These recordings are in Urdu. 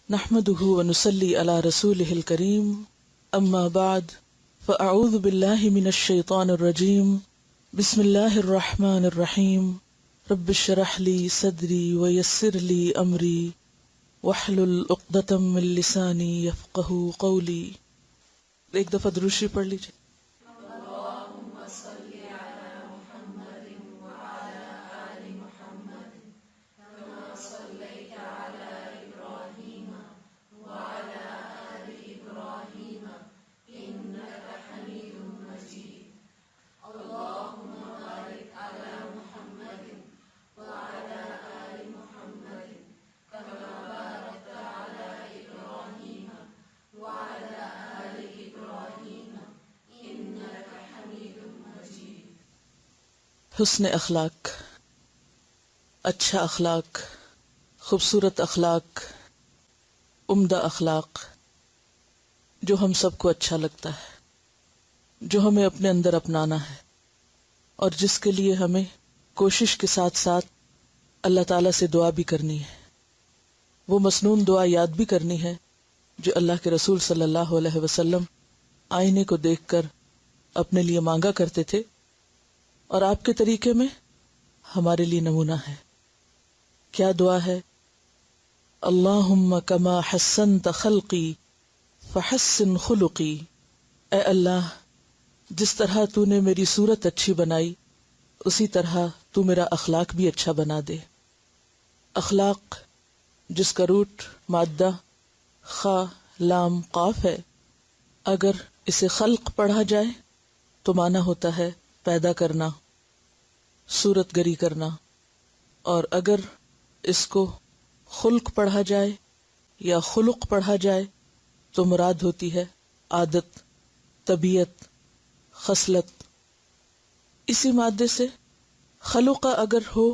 نحمده ونصلي على رسوله الكريم اما بعد فاعوذ بالله من الشيطان الرجيم بسم الله الرحمن الرحيم رب اشرح لي صدري ويسر لي امري واحلل عقدة من لساني يفقهوا قولي. ایک دفعہ درود شریف پڑھ لیجیے. حسن اخلاق، اچھا اخلاق، خوبصورت اخلاق، عمدہ اخلاق، جو ہم سب کو اچھا لگتا ہے، جو ہمیں اپنے اندر اپنانا ہے، اور جس کے لیے ہمیں کوشش کے ساتھ ساتھ اللہ تعالیٰ سے دعا بھی کرنی ہے. وہ مسنون دعا یاد بھی کرنی ہے جو اللہ کے رسول صلی اللہ علیہ وسلم آئینے کو دیکھ کر اپنے لیے مانگا کرتے تھے، اور آپ کے طریقے میں ہمارے لیے نمونہ ہے. کیا دعا ہے؟ اللہم کما حسنت خلقی فحسن خلقی. اے اللہ، جس طرح تو نے میری صورت اچھی بنائی اسی طرح تو میرا اخلاق بھی اچھا بنا دے. اخلاق جس کا روٹ مادہ خا لام قاف ہے، اگر اسے خلق پڑھا جائے تو معنی ہوتا ہے پیدا کرنا، صورت گری کرنا، اور اگر اس کو خلق پڑھا جائے یا خلق پڑھا جائے تو مراد ہوتی ہے عادت، طبیعت، خصلت. اسی مادے سے خلق اگر ہو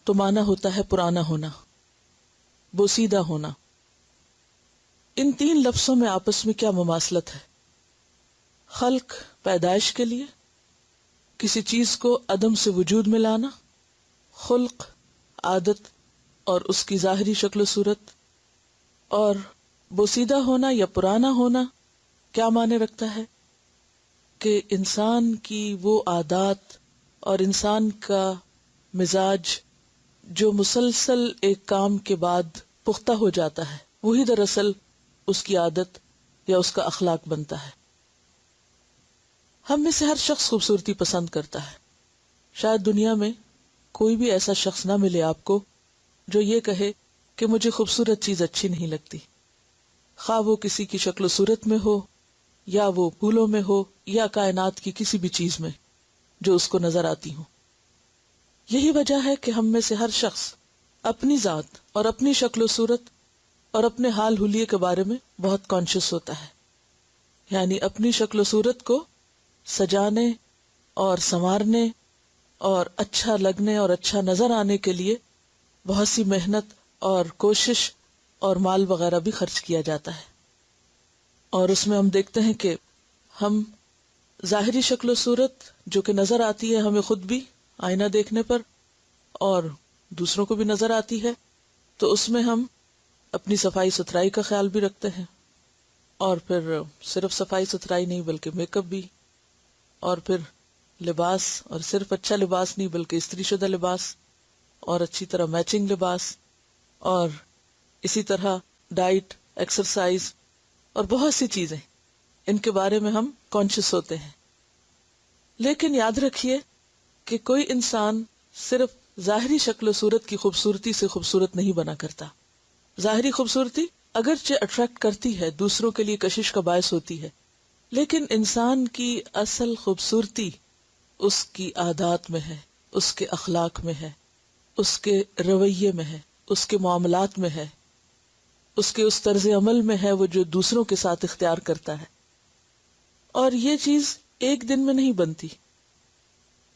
تو معنی ہوتا ہے پرانا ہونا، بوسیدہ ہونا. ان تین لفظوں میں آپس میں کیا مماثلت ہے؟ خلق پیدائش کے لیے، کسی چیز کو عدم سے وجود میں لانا. خلق عادت اور اس کی ظاہری شکل و صورت. اور بوسیدہ ہونا یا پرانا ہونا کیا معنی رکھتا ہے؟ کہ انسان کی وہ عادات اور انسان کا مزاج جو مسلسل ایک کام کے بعد پختہ ہو جاتا ہے، وہی دراصل اس کی عادت یا اس کا اخلاق بنتا ہے. ہم میں سے ہر شخص خوبصورتی پسند کرتا ہے. شاید دنیا میں کوئی بھی ایسا شخص نہ ملے آپ کو جو یہ کہے کہ مجھے خوبصورت چیز اچھی نہیں لگتی، خواہ وہ کسی کی شکل و صورت میں ہو، یا وہ پھولوں میں ہو، یا کائنات کی کسی بھی چیز میں جو اس کو نظر آتی ہو. یہی وجہ ہے کہ ہم میں سے ہر شخص اپنی ذات اور اپنی شکل و صورت اور اپنے حال حلیے کے بارے میں بہت کانشیس ہوتا ہے. یعنی اپنی شکل و صورت کو سجانے اور سنوارنے اور اچھا لگنے اور اچھا نظر آنے کے لیے بہت سی محنت اور کوشش اور مال وغیرہ بھی خرچ کیا جاتا ہے. اور اس میں ہم دیکھتے ہیں کہ ہم ظاہری شکل و صورت جو کہ نظر آتی ہے ہمیں خود بھی آئینہ دیکھنے پر اور دوسروں کو بھی نظر آتی ہے، تو اس میں ہم اپنی صفائی ستھرائی کا خیال بھی رکھتے ہیں، اور پھر صرف صفائی ستھرائی نہیں بلکہ میک اپ بھی، اور پھر لباس، اور صرف اچھا لباس نہیں بلکہ استری شدہ لباس اور اچھی طرح میچنگ لباس، اور اسی طرح ڈائٹ، ایکسرسائز اور بہت سی چیزیں، ان کے بارے میں ہم کانشیس ہوتے ہیں. لیکن یاد رکھیے کہ کوئی انسان صرف ظاہری شکل و صورت کی خوبصورتی سے خوبصورت نہیں بنا کرتا. ظاہری خوبصورتی اگرچہ اٹریکٹ کرتی ہے، دوسروں کے لیے کشش کا باعث ہوتی ہے، لیکن انسان کی اصل خوبصورتی اس کی عادات میں ہے، اس کے اخلاق میں ہے، اس کے رویے میں ہے، اس کے معاملات میں ہے، اس کے اس طرز عمل میں ہے وہ جو دوسروں کے ساتھ اختیار کرتا ہے. اور یہ چیز ایک دن میں نہیں بنتی.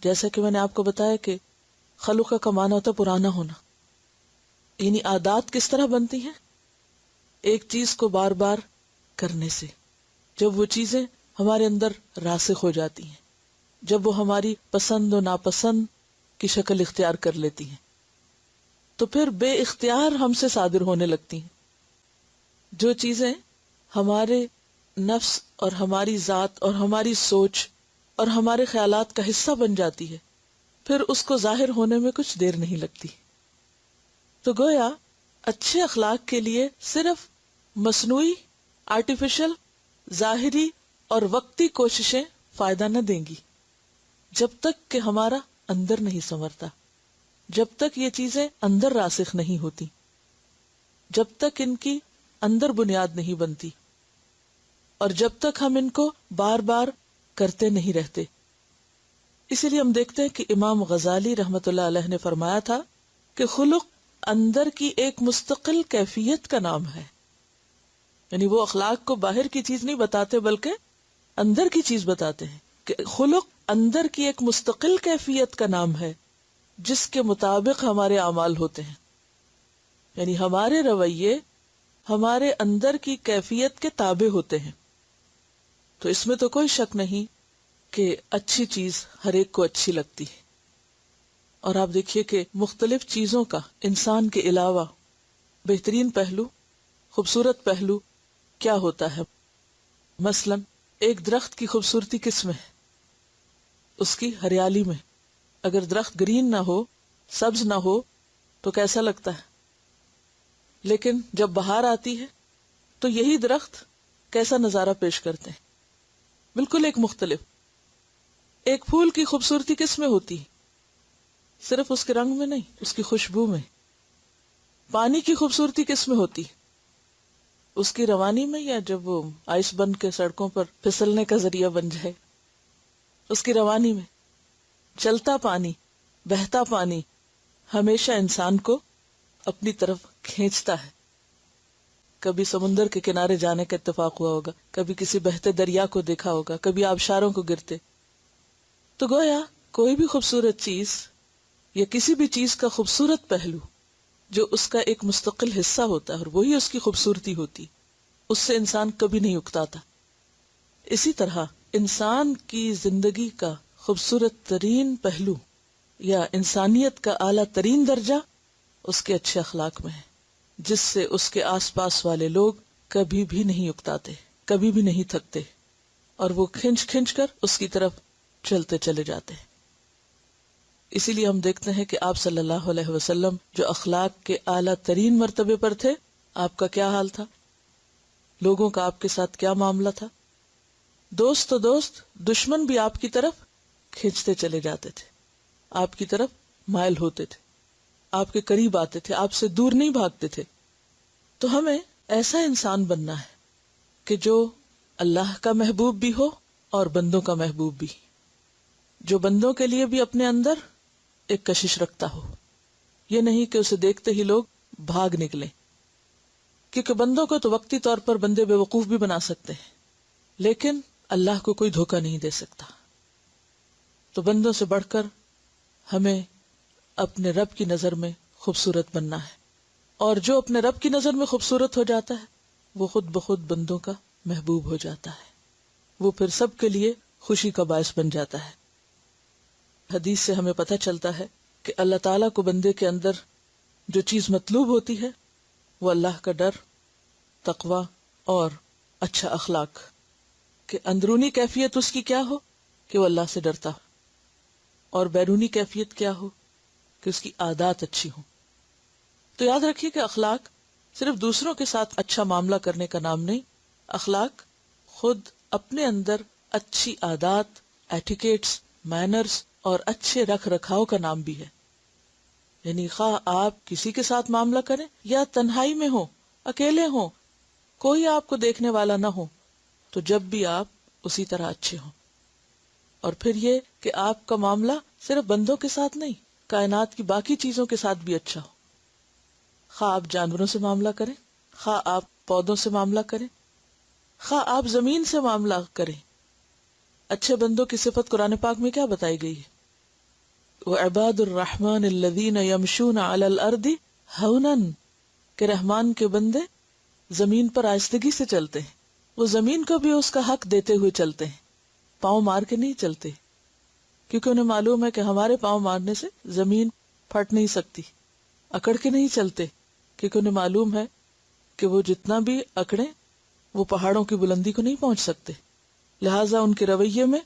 جیسا کہ میں نے آپ کو بتایا کہ خلق کا معنی ہوتا پرانا ہونا. یعنی عادات کس طرح بنتی ہیں؟ ایک چیز کو بار بار کرنے سے. جب وہ چیزیں ہمارے اندر راسخ ہو جاتی ہیں، جب وہ ہماری پسند و ناپسند کی شکل اختیار کر لیتی ہیں، تو پھر بے اختیار ہم سے صادر ہونے لگتی ہیں. جو چیزیں ہمارے نفس اور ہماری ذات اور ہماری سوچ اور ہمارے خیالات کا حصہ بن جاتی ہے، پھر اس کو ظاہر ہونے میں کچھ دیر نہیں لگتی. تو گویا اچھے اخلاق کے لیے صرف مصنوعی، آرٹیفیشل، ظاہری اور وقتی کوششیں فائدہ نہ دیں گی جب تک کہ ہمارا اندر نہیں سنورتا، جب تک یہ چیزیں اندر راسخ نہیں ہوتی، جب تک ان کی اندر بنیاد نہیں بنتی، اور جب تک ہم ان کو بار بار کرتے نہیں رہتے. اسی لیے ہم دیکھتے ہیں کہ امام غزالی رحمت اللہ علیہ نے فرمایا تھا کہ خلق اندر کی ایک مستقل کیفیت کا نام ہے. یعنی وہ اخلاق کو باہر کی چیز نہیں بتاتے بلکہ اندر کی چیز بتاتے ہیں کہ خلق اندر کی ایک مستقل کیفیت کا نام ہے جس کے مطابق ہمارے اعمال ہوتے ہیں. یعنی ہمارے رویے ہمارے اندر کی کیفیت کے تابع ہوتے ہیں. تو اس میں تو کوئی شک نہیں کہ اچھی چیز ہر ایک کو اچھی لگتی ہے. اور آپ دیکھیے کہ مختلف چیزوں کا انسان کے علاوہ بہترین پہلو، خوبصورت پہلو کیا ہوتا ہے. مثلا ایک درخت کی خوبصورتی کس میں ہے؟ اس کی ہریالی میں. اگر درخت گرین نہ ہو، سبز نہ ہو تو کیسا لگتا ہے؟ لیکن جب بہار آتی ہے تو یہی درخت کیسا نظارہ پیش کرتے ہیں؟ بالکل ایک مختلف. ایک پھول کی خوبصورتی کس میں ہوتی ہے؟ صرف اس کے رنگ میں نہیں، اس کی خوشبو میں. پانی کی خوبصورتی کس میں ہوتی؟ اس کی روانی میں، یا جب وہ آئس بن کے سڑکوں پر پھسلنے کا ذریعہ بن جائے؟ اس کی روانی میں. چلتا پانی، بہتا پانی ہمیشہ انسان کو اپنی طرف کھینچتا ہے. کبھی سمندر کے کنارے جانے کا اتفاق ہوا ہوگا، کبھی کسی بہتے دریا کو دیکھا ہوگا، کبھی آبشاروں کو گرتے. تو گویا کوئی بھی خوبصورت چیز یا کسی بھی چیز کا خوبصورت پہلو جو اس کا ایک مستقل حصہ ہوتا ہے اور وہی اس کی خوبصورتی ہوتی، اس سے انسان کبھی نہیں اکتاتا. اسی طرح انسان کی زندگی کا خوبصورت ترین پہلو یا انسانیت کا اعلیٰ ترین درجہ اس کے اچھے اخلاق میں ہے، جس سے اس کے آس پاس والے لوگ کبھی بھی نہیں اکتاتے، کبھی بھی نہیں تھکتے، اور وہ کھنچ کھنچ کر اس کی طرف چلتے چلے جاتے ہیں. اسی لیے ہم دیکھتے ہیں کہ آپ صلی اللہ علیہ وسلم جو اخلاق کے اعلیٰ ترین مرتبے پر تھے، آپ کا کیا حال تھا؟ لوگوں کا آپ کے ساتھ کیا معاملہ تھا؟ دوست تو دوست، دشمن بھی آپ کی طرف کھینچتے چلے جاتے تھے، آپ کی طرف مائل ہوتے تھے، آپ کے قریب آتے تھے، آپ سے دور نہیں بھاگتے تھے. تو ہمیں ایسا انسان بننا ہے کہ جو اللہ کا محبوب بھی ہو اور بندوں کا محبوب بھی، جو بندوں کے لیے بھی اپنے اندر ایک کشش رکھتا ہو. یہ نہیں کہ اسے دیکھتے ہی لوگ بھاگ نکلیں، کیونکہ بندوں کو تو وقتی طور پر بندے بے وقوف بھی بنا سکتے ہیں، لیکن اللہ کو کوئی دھوکہ نہیں دے سکتا. تو بندوں سے بڑھ کر ہمیں اپنے رب کی نظر میں خوبصورت بننا ہے، اور جو اپنے رب کی نظر میں خوبصورت ہو جاتا ہے وہ خود بخود بندوں کا محبوب ہو جاتا ہے، وہ پھر سب کے لیے خوشی کا باعث بن جاتا ہے. حدیث سے ہمیں پتہ چلتا ہے کہ اللہ تعالیٰ کو بندے کے اندر جو چیز مطلوب ہوتی ہے وہ اللہ کا ڈر، تقوی اور اچھا اخلاق، کہ اندرونی کیفیت اس کی کیا ہو کہ وہ اللہ سے ڈرتا ہو، اور بیرونی کیفیت کیا ہو کہ اس کی عادات اچھی ہوں. تو یاد رکھیے کہ اخلاق صرف دوسروں کے ساتھ اچھا معاملہ کرنے کا نام نہیں، اخلاق خود اپنے اندر اچھی عادات، ایٹیکیٹس، مینرز اور اچھے رکھ رکھاؤ کا نام بھی ہے. یعنی خواہ آپ کسی کے ساتھ معاملہ کریں یا تنہائی میں ہو، اکیلے ہوں، کوئی آپ کو دیکھنے والا نہ ہو، تو جب بھی آپ اسی طرح اچھے ہوں. اور پھر یہ کہ آپ کا معاملہ صرف بندوں کے ساتھ نہیں، کائنات کی باقی چیزوں کے ساتھ بھی اچھا ہو. خواہ آپ جانوروں سے معاملہ کریں، خواہ آپ پودوں سے معاملہ کریں، خواہ آپ زمین سے معاملہ کریں. اچھے بندوں کی صفت قرآن پاک میں کیا بتائی گئی ہے؟ وَعِبَادُ الرَّحْمَنِ الَّذِينَ يَمْشُونَ عَلَى الْأَرْضِ هَوْنًا، کہ رحمان کے بندے زمین پر آہستگی سے چلتے ہیں. وہ زمین کو بھی اس کا حق دیتے ہوئے چلتے ہیں، پاؤں مار کے نہیں چلتے، کیونکہ انہیں معلوم ہے کہ ہمارے پاؤں مارنے سے زمین پھٹ نہیں سکتی. اکڑ کے نہیں چلتے، کیونکہ انہیں معلوم ہے کہ وہ جتنا بھی اکڑیں وہ پہاڑوں کی بلندی کو نہیں پہنچ سکتے، لہٰذا ان کے رویے میں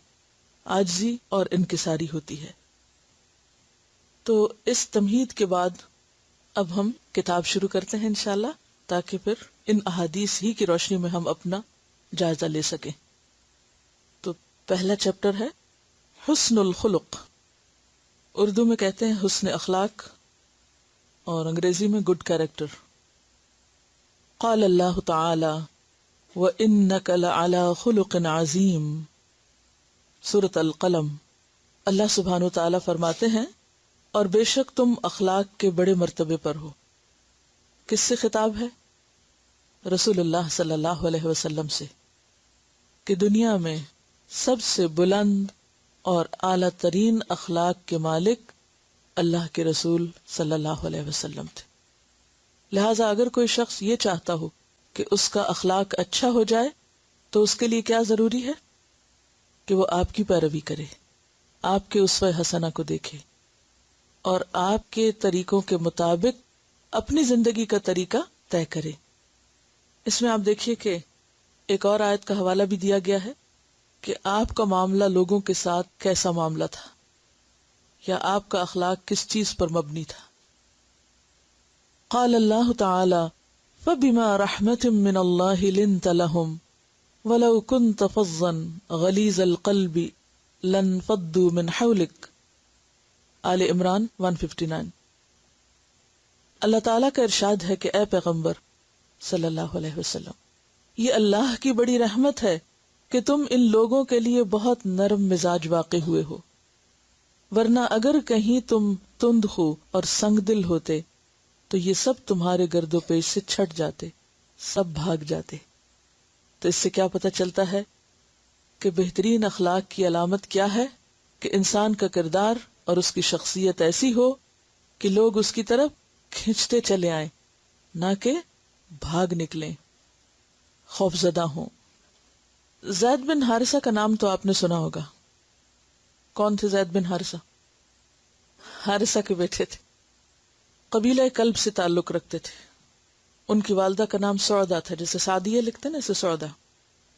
عاجزی اور انکساری ہوتی ہے۔ تو اس تمہید کے بعد اب ہم کتاب شروع کرتے ہیں انشاءاللہ، تاکہ پھر ان احادیث ہی کی روشنی میں ہم اپنا جائزہ لے سکیں۔ تو پہلا چیپٹر ہے حسن الخلق، اردو میں کہتے ہیں حسن اخلاق اور انگریزی میں گڈ کیریکٹر۔ قال اللہ تعالی وَإِنَّكَ لَعَلَى خُلُقٍ عَظِيمٍ، سورۃ القلم۔ اللہ سبحانہ و تعالیٰ فرماتے ہیں اور بے شک تم اخلاق کے بڑے مرتبے پر ہو۔ کس سے خطاب ہے؟ رسول اللہ صلی اللہ علیہ وسلم سے، کہ دنیا میں سب سے بلند اور اعلیٰ ترین اخلاق کے مالک اللہ کے رسول صلی اللہ علیہ وسلم تھے۔ لہٰذا اگر کوئی شخص یہ چاہتا ہو کہ اس کا اخلاق اچھا ہو جائے تو اس کے لیے کیا ضروری ہے؟ کہ وہ آپ کی پیروی کرے، آپ کے اسوہ حسنہ کو دیکھے اور آپ کے طریقوں کے مطابق اپنی زندگی کا طریقہ طے کرے۔ اس میں آپ دیکھیے کہ ایک اور آیت کا حوالہ بھی دیا گیا ہے کہ آپ کا معاملہ لوگوں کے ساتھ کیسا معاملہ تھا، یا آپ کا اخلاق کس چیز پر مبنی تھا۔ قال اللہ تعالی فَبِمَا رَحْمَةٍ مِّنَ اللَّهِ لِنْتَ لَهُمْ وَلَوْ كُنْتَ فَظًّا غَلِيظَ الْقَلْبِ لَانفَضُّوا مِنْ حَوْلِكَ، آل عمران 159۔ اللہ تعالیٰ کا ارشاد ہے کہ اے پیغمبر صلی اللہ علیہ وسلم، یہ اللہ کی بڑی رحمت ہے کہ تم ان لوگوں کے لیے بہت نرم مزاج واقع ہوئے ہو، ورنہ اگر کہیں تم تند خو اور سنگ دل ہوتے تو یہ سب تمہارے گرد و پیش سے چھٹ جاتے، سب بھاگ جاتے۔ تو اس سے کیا پتہ چلتا ہے کہ بہترین اخلاق کی علامت کیا ہے؟ کہ انسان کا کردار اور اس کی شخصیت ایسی ہو کہ لوگ اس کی طرف کھنچتے چلے آئیں، نہ کہ بھاگ نکلیں، خوفزدہ ہوں۔ زید بن حارثہ کا نام تو آپ نے سنا ہوگا۔ کون تھے زید بن حارثہ؟ حارثہ کے بیٹے تھے، قبیلہ کلب سے تعلق رکھتے تھے۔ ان کی والدہ کا نام سعدہ تھا، جیسے سعدیہ لکھتے ہیں نا، اسے سعدہ،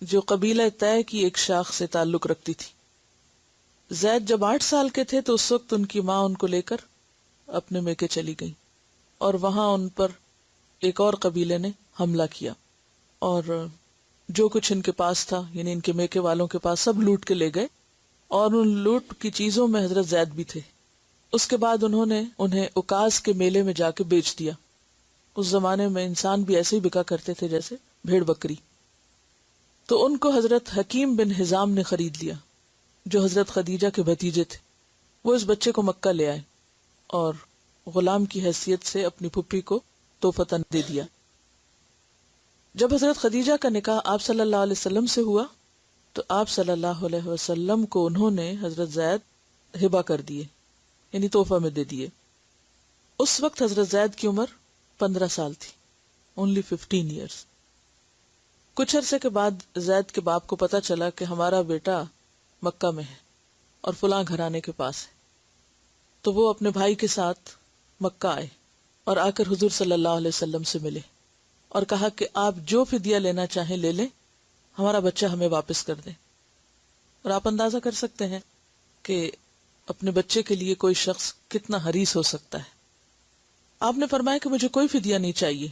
جو قبیلہ طے کی ایک شاخ سے تعلق رکھتی تھی۔ زید جب 8 سال کے تھے تو اس وقت ان کی ماں ان کو لے کر اپنے میکے چلی گئی، اور وہاں ان پر ایک اور قبیلے نے حملہ کیا، اور جو کچھ ان کے پاس تھا، یعنی ان کے میکے والوں کے پاس، سب لوٹ کے لے گئے، اور ان لوٹ کی چیزوں میں حضرت زید بھی تھے۔ اس کے بعد انہوں نے انہیں اکاز کے میلے میں جا کے بیچ دیا۔ اس زمانے میں انسان بھی ایسے ہی بکا کرتے تھے جیسے بھیڑ بکری۔ تو ان کو حضرت حکیم بن حزام نے خرید لیا، جو حضرت خدیجہ کے بھتیجے تھے۔ وہ اس بچے کو مکہ لے آئے اور غلام کی حیثیت سے اپنی پھپھی کو تحفتاً دے دیا۔ جب حضرت خدیجہ کا نکاح آپ صلی اللہ علیہ وسلم سے ہوا تو آپ صلی اللہ علیہ وسلم کو انہوں نے حضرت زید ہبہ کر دیے، یعنی تحفہ میں دے دیے۔ اس وقت حضرت زید کی عمر 15 سال تھی، only 15 years۔ کچھ عرصے کے بعد زید کے باپ کو پتہ چلا کہ ہمارا بیٹا مکہ میں ہے اور فلاں گھرانے کے پاس ہے، تو وہ اپنے بھائی کے ساتھ مکہ آئے اور آ کر حضور صلی اللہ علیہ وسلم سے ملے اور کہا کہ آپ جو فدیہ لینا چاہیں لے لیں، ہمارا بچہ ہمیں واپس کر دیں۔ اور آپ اندازہ کر سکتے ہیں کہ اپنے بچے کے لیے کوئی شخص کتنا حریص ہو سکتا ہے۔ آپ نے فرمایا کہ مجھے کوئی فدیہ نہیں چاہیے،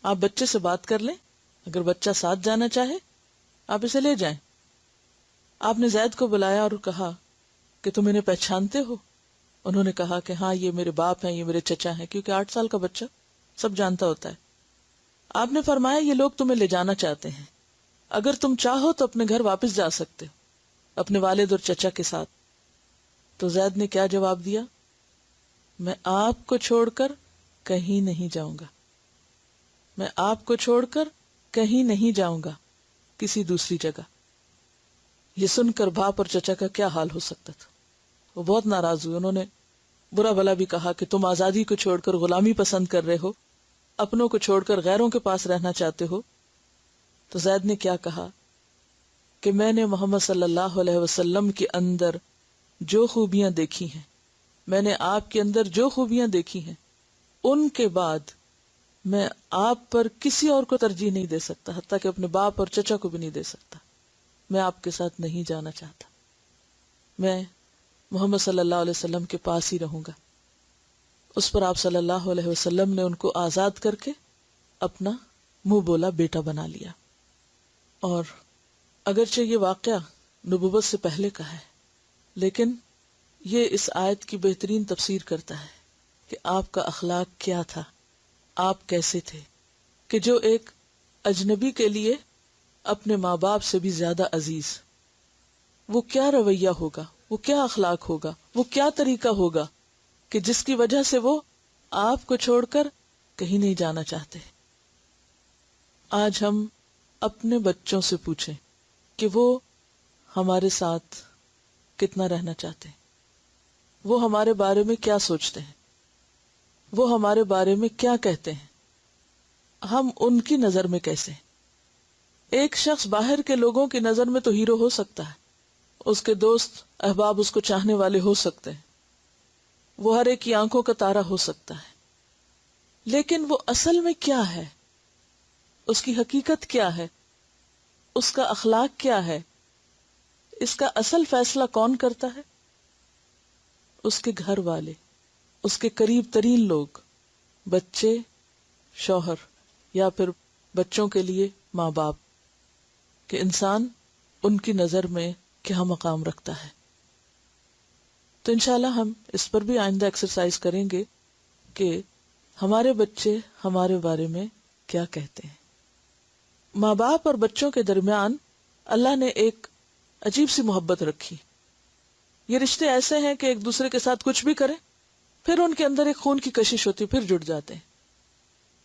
آپ بچے سے بات کر لیں، اگر بچہ ساتھ جانا چاہے آپ اسے لے جائیں۔ آپ نے زید کو بلایا اور کہا کہ تم انہیں پہچانتے ہو؟ انہوں نے کہا کہ ہاں، یہ میرے باپ ہیں، یہ میرے چچا ہیں، کیونکہ 8 سال کا بچہ سب جانتا ہوتا ہے۔ آپ نے فرمایا یہ لوگ تمہیں لے جانا چاہتے ہیں، اگر تم چاہو تو اپنے گھر واپس جا سکتے ہو اپنے والد اور چچا کے ساتھ۔ تو زید نے کیا جواب دیا؟ میں آپ کو چھوڑ کر کہیں نہیں جاؤں گا، میں آپ کو چھوڑ کر کہیں نہیں جاؤں گا کسی دوسری جگہ۔ یہ سن کر باپ اور چچا کا کیا حال ہو سکتا تھا، وہ بہت ناراض ہوئے۔ انہوں نے برا بھلا بھی کہا کہ تم آزادی کو چھوڑ کر غلامی پسند کر رہے ہو، اپنوں کو چھوڑ کر غیروں کے پاس رہنا چاہتے ہو۔ تو زید نے کیا کہا کہ میں نے محمد صلی اللہ علیہ وسلم کے اندر جو خوبیاں دیکھی ہیں، میں نے آپ کے اندر جو خوبیاں دیکھی ہیں، ان کے بعد میں آپ پر کسی اور کو ترجیح نہیں دے سکتا، حتیٰ کہ اپنے باپ اور چچا کو بھی نہیں دے سکتا. میں آپ کے ساتھ نہیں جانا چاہتا، میں محمد صلی اللہ علیہ وسلم کے پاس ہی رہوں گا. اس پر آپ صلی اللہ علیہ وسلم نے ان کو آزاد کر کے اپنا منہ بولا بیٹا بنا لیا. اور اگرچہ یہ واقعہ نبوت سے پہلے کا ہے، لیکن یہ اس آیت کی بہترین تفسیر کرتا ہے کہ آپ کا اخلاق کیا تھا، آپ کیسے تھے، کہ جو ایک اجنبی کے لیے اپنے ماں باپ سے بھی زیادہ عزیز، وہ کیا رویہ ہوگا، وہ کیا اخلاق ہوگا، وہ کیا طریقہ ہوگا کہ جس کی وجہ سے وہ آپ کو چھوڑ کر کہیں نہیں جانا چاہتے. آج ہم اپنے بچوں سے پوچھیں کہ وہ ہمارے ساتھ کتنا رہنا چاہتے ہیں، وہ ہمارے بارے میں کیا سوچتے ہیں، وہ ہمارے بارے میں کیا کہتے ہیں، ہم ان کی نظر میں کیسے ہیں. ایک شخص باہر کے لوگوں کی نظر میں تو ہیرو ہو سکتا ہے، اس کے دوست احباب اس کو چاہنے والے ہو سکتے ہیں، وہ ہر ایک کی آنکھوں کا تارا ہو سکتا ہے، لیکن وہ اصل میں کیا ہے، اس کی حقیقت کیا ہے، اس کا اخلاق کیا ہے، اس کا اصل فیصلہ کون کرتا ہے؟ اس کے گھر والے، اس کے قریب ترین لوگ، بچے، شوہر، یا پھر بچوں کے لیے ماں باپ، کہ انسان ان کی نظر میں کیا مقام رکھتا ہے. تو انشاءاللہ ہم اس پر بھی آئندہ ایکسرسائز کریں گے کہ ہمارے بچے ہمارے بارے میں کیا کہتے ہیں. ماں باپ اور بچوں کے درمیان اللہ نے ایک عجیب سی محبت رکھی. یہ رشتے ایسے ہیں کہ ایک دوسرے کے ساتھ کچھ بھی کریں، پھر ان کے اندر ایک خون کی کشش ہوتی، پھر جڑ جاتے ہیں.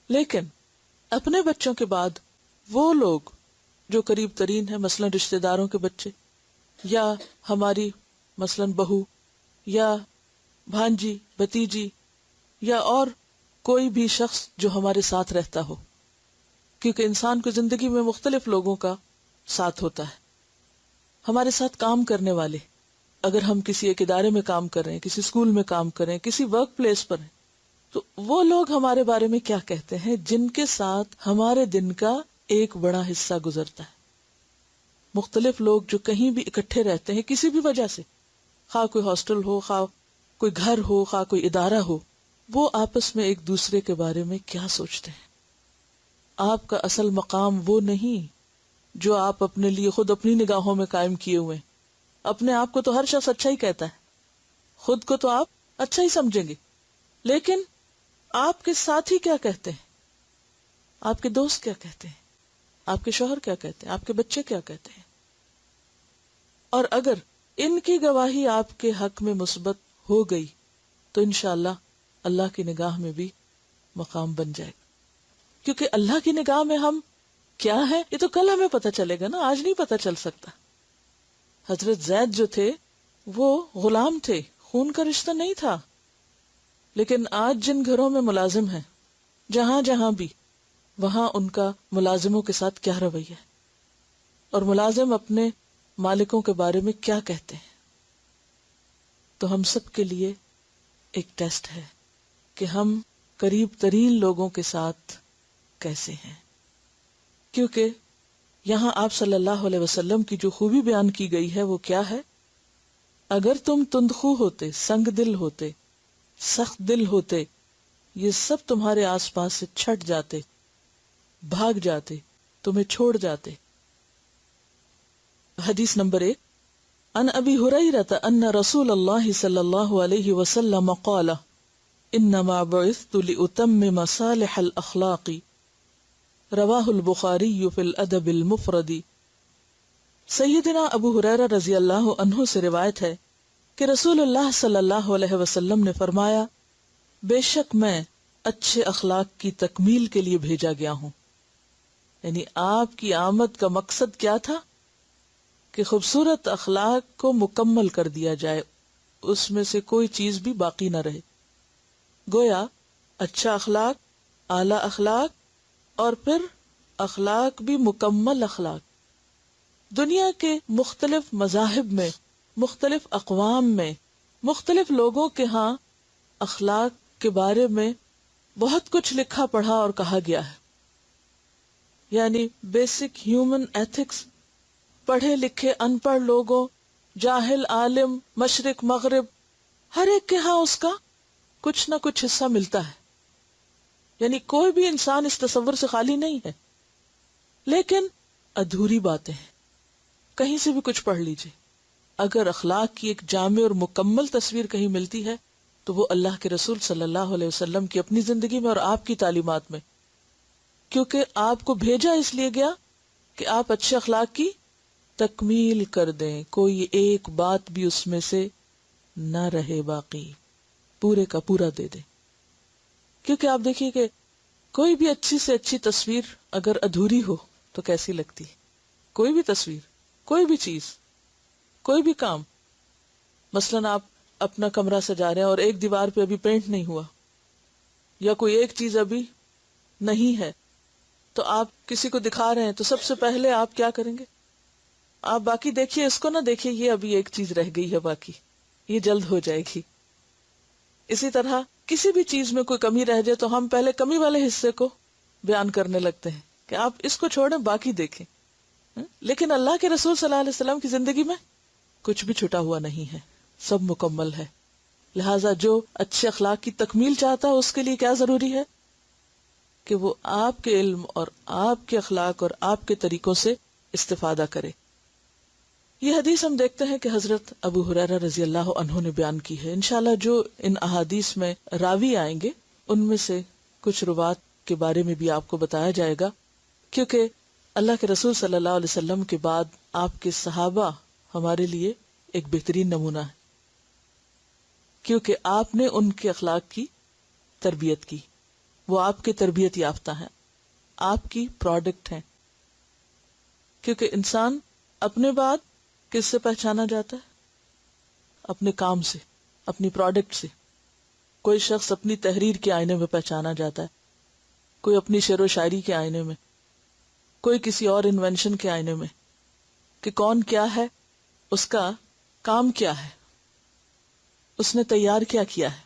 لیکن اپنے بچوں کے بعد وہ لوگ جو قریب ترین ہیں، مثلا رشتہ داروں کے بچے، یا ہماری مثلا بہو، یا بھانجی، بھتیجی، یا اور کوئی بھی شخص جو ہمارے ساتھ رہتا ہو، کیونکہ انسان کو زندگی میں مختلف لوگوں کا ساتھ ہوتا ہے. ہمارے ساتھ کام کرنے والے، اگر ہم کسی ایک ادارے میں کام کر رہے ہیں، کسی اسکول میں کام کر رہے ہیں، کسی ورک پلیس پر ہیں، تو وہ لوگ ہمارے بارے میں کیا کہتے ہیں جن کے ساتھ ہمارے دن کا ایک بڑا حصہ گزرتا ہے. مختلف لوگ جو کہیں بھی اکٹھے رہتے ہیں کسی بھی وجہ سے، خواہ کوئی ہاسٹل ہو، خواہ کوئی گھر ہو، خواہ کوئی ادارہ ہو، وہ آپس میں ایک دوسرے کے بارے میں کیا سوچتے ہیں. آپ کا اصل مقام وہ نہیں جو آپ اپنے لیے خود اپنی نگاہوں میں قائم کیے ہوئے ہیں. اپنے آپ کو تو ہر شخص اچھا ہی کہتا ہے، خود کو تو آپ اچھا ہی سمجھیں گے، لیکن آپ کے ساتھی کیا کہتے ہیں، آپ کے دوست کیا کہتے ہیں، آپ کے شوہر کیا کہتے ہیں، آپ کے بچے کیا کہتے ہیں. اور اگر ان کی گواہی آپ کے حق میں مثبت ہو گئی تو انشاءاللہ اللہ کی نگاہ میں بھی مقام بن جائے گا. کیونکہ اللہ کی نگاہ میں ہم کیا ہے یہ تو کل ہمیں پتہ چلے گا نا، آج نہیں پتہ چل سکتا. حضرت زید جو تھے وہ غلام تھے، خون کا رشتہ نہیں تھا، لیکن آج جن گھروں میں ملازم ہیں، جہاں جہاں بھی، وہاں ان کا ملازموں کے ساتھ کیا رویہ ہے، اور ملازم اپنے مالکوں کے بارے میں کیا کہتے ہیں. تو ہم سب کے لیے ایک ٹیسٹ ہے کہ ہم قریب ترین لوگوں کے ساتھ کیسے ہیں. کیونکہ یہاں آپ صلی اللہ علیہ وسلم کی جو خوبی بیان کی گئی ہے وہ کیا ہے؟ اگر تم تندخو ہوتے، سنگ دل ہوتے، سخت دل ہوتے، یہ سب تمہارے آس پاس سے چھٹ جاتے، بھاگ جاتے، تمہیں چھوڑ جاتے. حدیث نمبر 1، عن ابی ہریرہ ان رسول اللہ صلی اللہ علیہ وسلم قال انما بعثت لاتمم صالح الاخلاق، رواہ البخاری فی الادب المفرد. سیدنا ابو ہریرہ رضی اللہ عنہ سے روایت ہے کہ رسول اللہ صلی اللہ علیہ وسلم نے فرمایا، بے شک میں اچھے اخلاق کی تکمیل کے لیے بھیجا گیا ہوں. یعنی آپ کی آمد کا مقصد کیا تھا؟ کہ خوبصورت اخلاق کو مکمل کر دیا جائے، اس میں سے کوئی چیز بھی باقی نہ رہے. گویا اچھا اخلاق، اعلی اخلاق، اور پھر اخلاق بھی مکمل اخلاق. دنیا کے مختلف مذاہب میں، مختلف اقوام میں، مختلف لوگوں کے ہاں اخلاق کے بارے میں بہت کچھ لکھا پڑھا اور کہا گیا ہے، یعنی بیسک ہیومن ایتھکس پڑھے لکھے ان پڑھ لوگوں، جاہل عالم، مشرق مغرب، ہر ایک کے ہاں اس کا کچھ نہ کچھ حصہ ملتا ہے، یعنی کوئی بھی انسان اس تصور سے خالی نہیں ہے. لیکن ادھوری باتیں ہیں، کہیں سے بھی کچھ پڑھ لیجئے. اگر اخلاق کی ایک جامع اور مکمل تصویر کہیں ملتی ہے تو وہ اللہ کے رسول صلی اللہ علیہ وسلم کی اپنی زندگی میں اور آپ کی تعلیمات میں، کیونکہ آپ کو بھیجا اس لیے گیا کہ آپ اچھے اخلاق کی تکمیل کر دیں، کوئی ایک بات بھی اس میں سے نہ رہے باقی، پورے کا پورا دے دیں. کیونکہ آپ دیکھیے کہ کوئی بھی اچھی سے اچھی تصویر اگر ادھوری ہو تو کیسی لگتی ہے. کوئی بھی تصویر، کوئی بھی چیز، کوئی بھی کام. مثلاً آپ اپنا کمرہ سجا رہے ہیں اور ایک دیوار پہ ابھی پینٹ نہیں ہوا، یا کوئی ایک چیز ابھی نہیں ہے، تو آپ کسی کو دکھا رہے ہیں تو سب سے پہلے آپ کیا کریں گے؟ آپ باقی دیکھیے، اس کو نہ دیکھیے یہ ابھی ایک چیز رہ گئی ہے، باقی یہ جلد ہو جائے گی. اسی طرح کسی بھی چیز میں کوئی کمی رہ جائے تو ہم پہلے کمی والے حصے کو بیان کرنے لگتے ہیں کہ آپ اس کو چھوڑیں، باقی دیکھیں. لیکن اللہ کے رسول صلی اللہ علیہ وسلم کی زندگی میں کچھ بھی چھٹا ہوا نہیں ہے، سب مکمل ہے. لہٰذا جو اچھے اخلاق کی تکمیل چاہتا ہے اس کے لیے کیا ضروری ہے کہ وہ آپ کے علم اور آپ کے اخلاق اور آپ کے طریقوں سے استفادہ کرے. یہ حدیث ہم دیکھتے ہیں کہ حضرت ابو ہریرہ رضی اللہ عنہ نے بیان کی ہے. انشاءاللہ جو ان احادیث میں راوی آئیں گے ان میں سے کچھ روات کے بارے میں بھی آپ کو بتایا جائے گا، کیونکہ اللہ کے رسول صلی اللہ علیہ وسلم کے بعد آپ کے صحابہ ہمارے لیے ایک بہترین نمونہ ہے، کیونکہ آپ نے ان کے اخلاق کی تربیت کی. وہ آپ کے تربیت یافتہ ہیں، آپ کی پروڈکٹ ہیں. کیونکہ انسان اپنے بعد کس سے پہچانا جاتا ہے؟ اپنے کام سے، اپنی پروڈکٹ سے. کوئی شخص اپنی تحریر کے آئینے میں پہچانا جاتا ہے، کوئی اپنی شعر و شاعری کے آئینے میں، کوئی کسی اور انوینشن کے آئینے میں، کہ کون کیا ہے، اس کا کام کیا ہے، اس نے تیار کیا کیا ہے.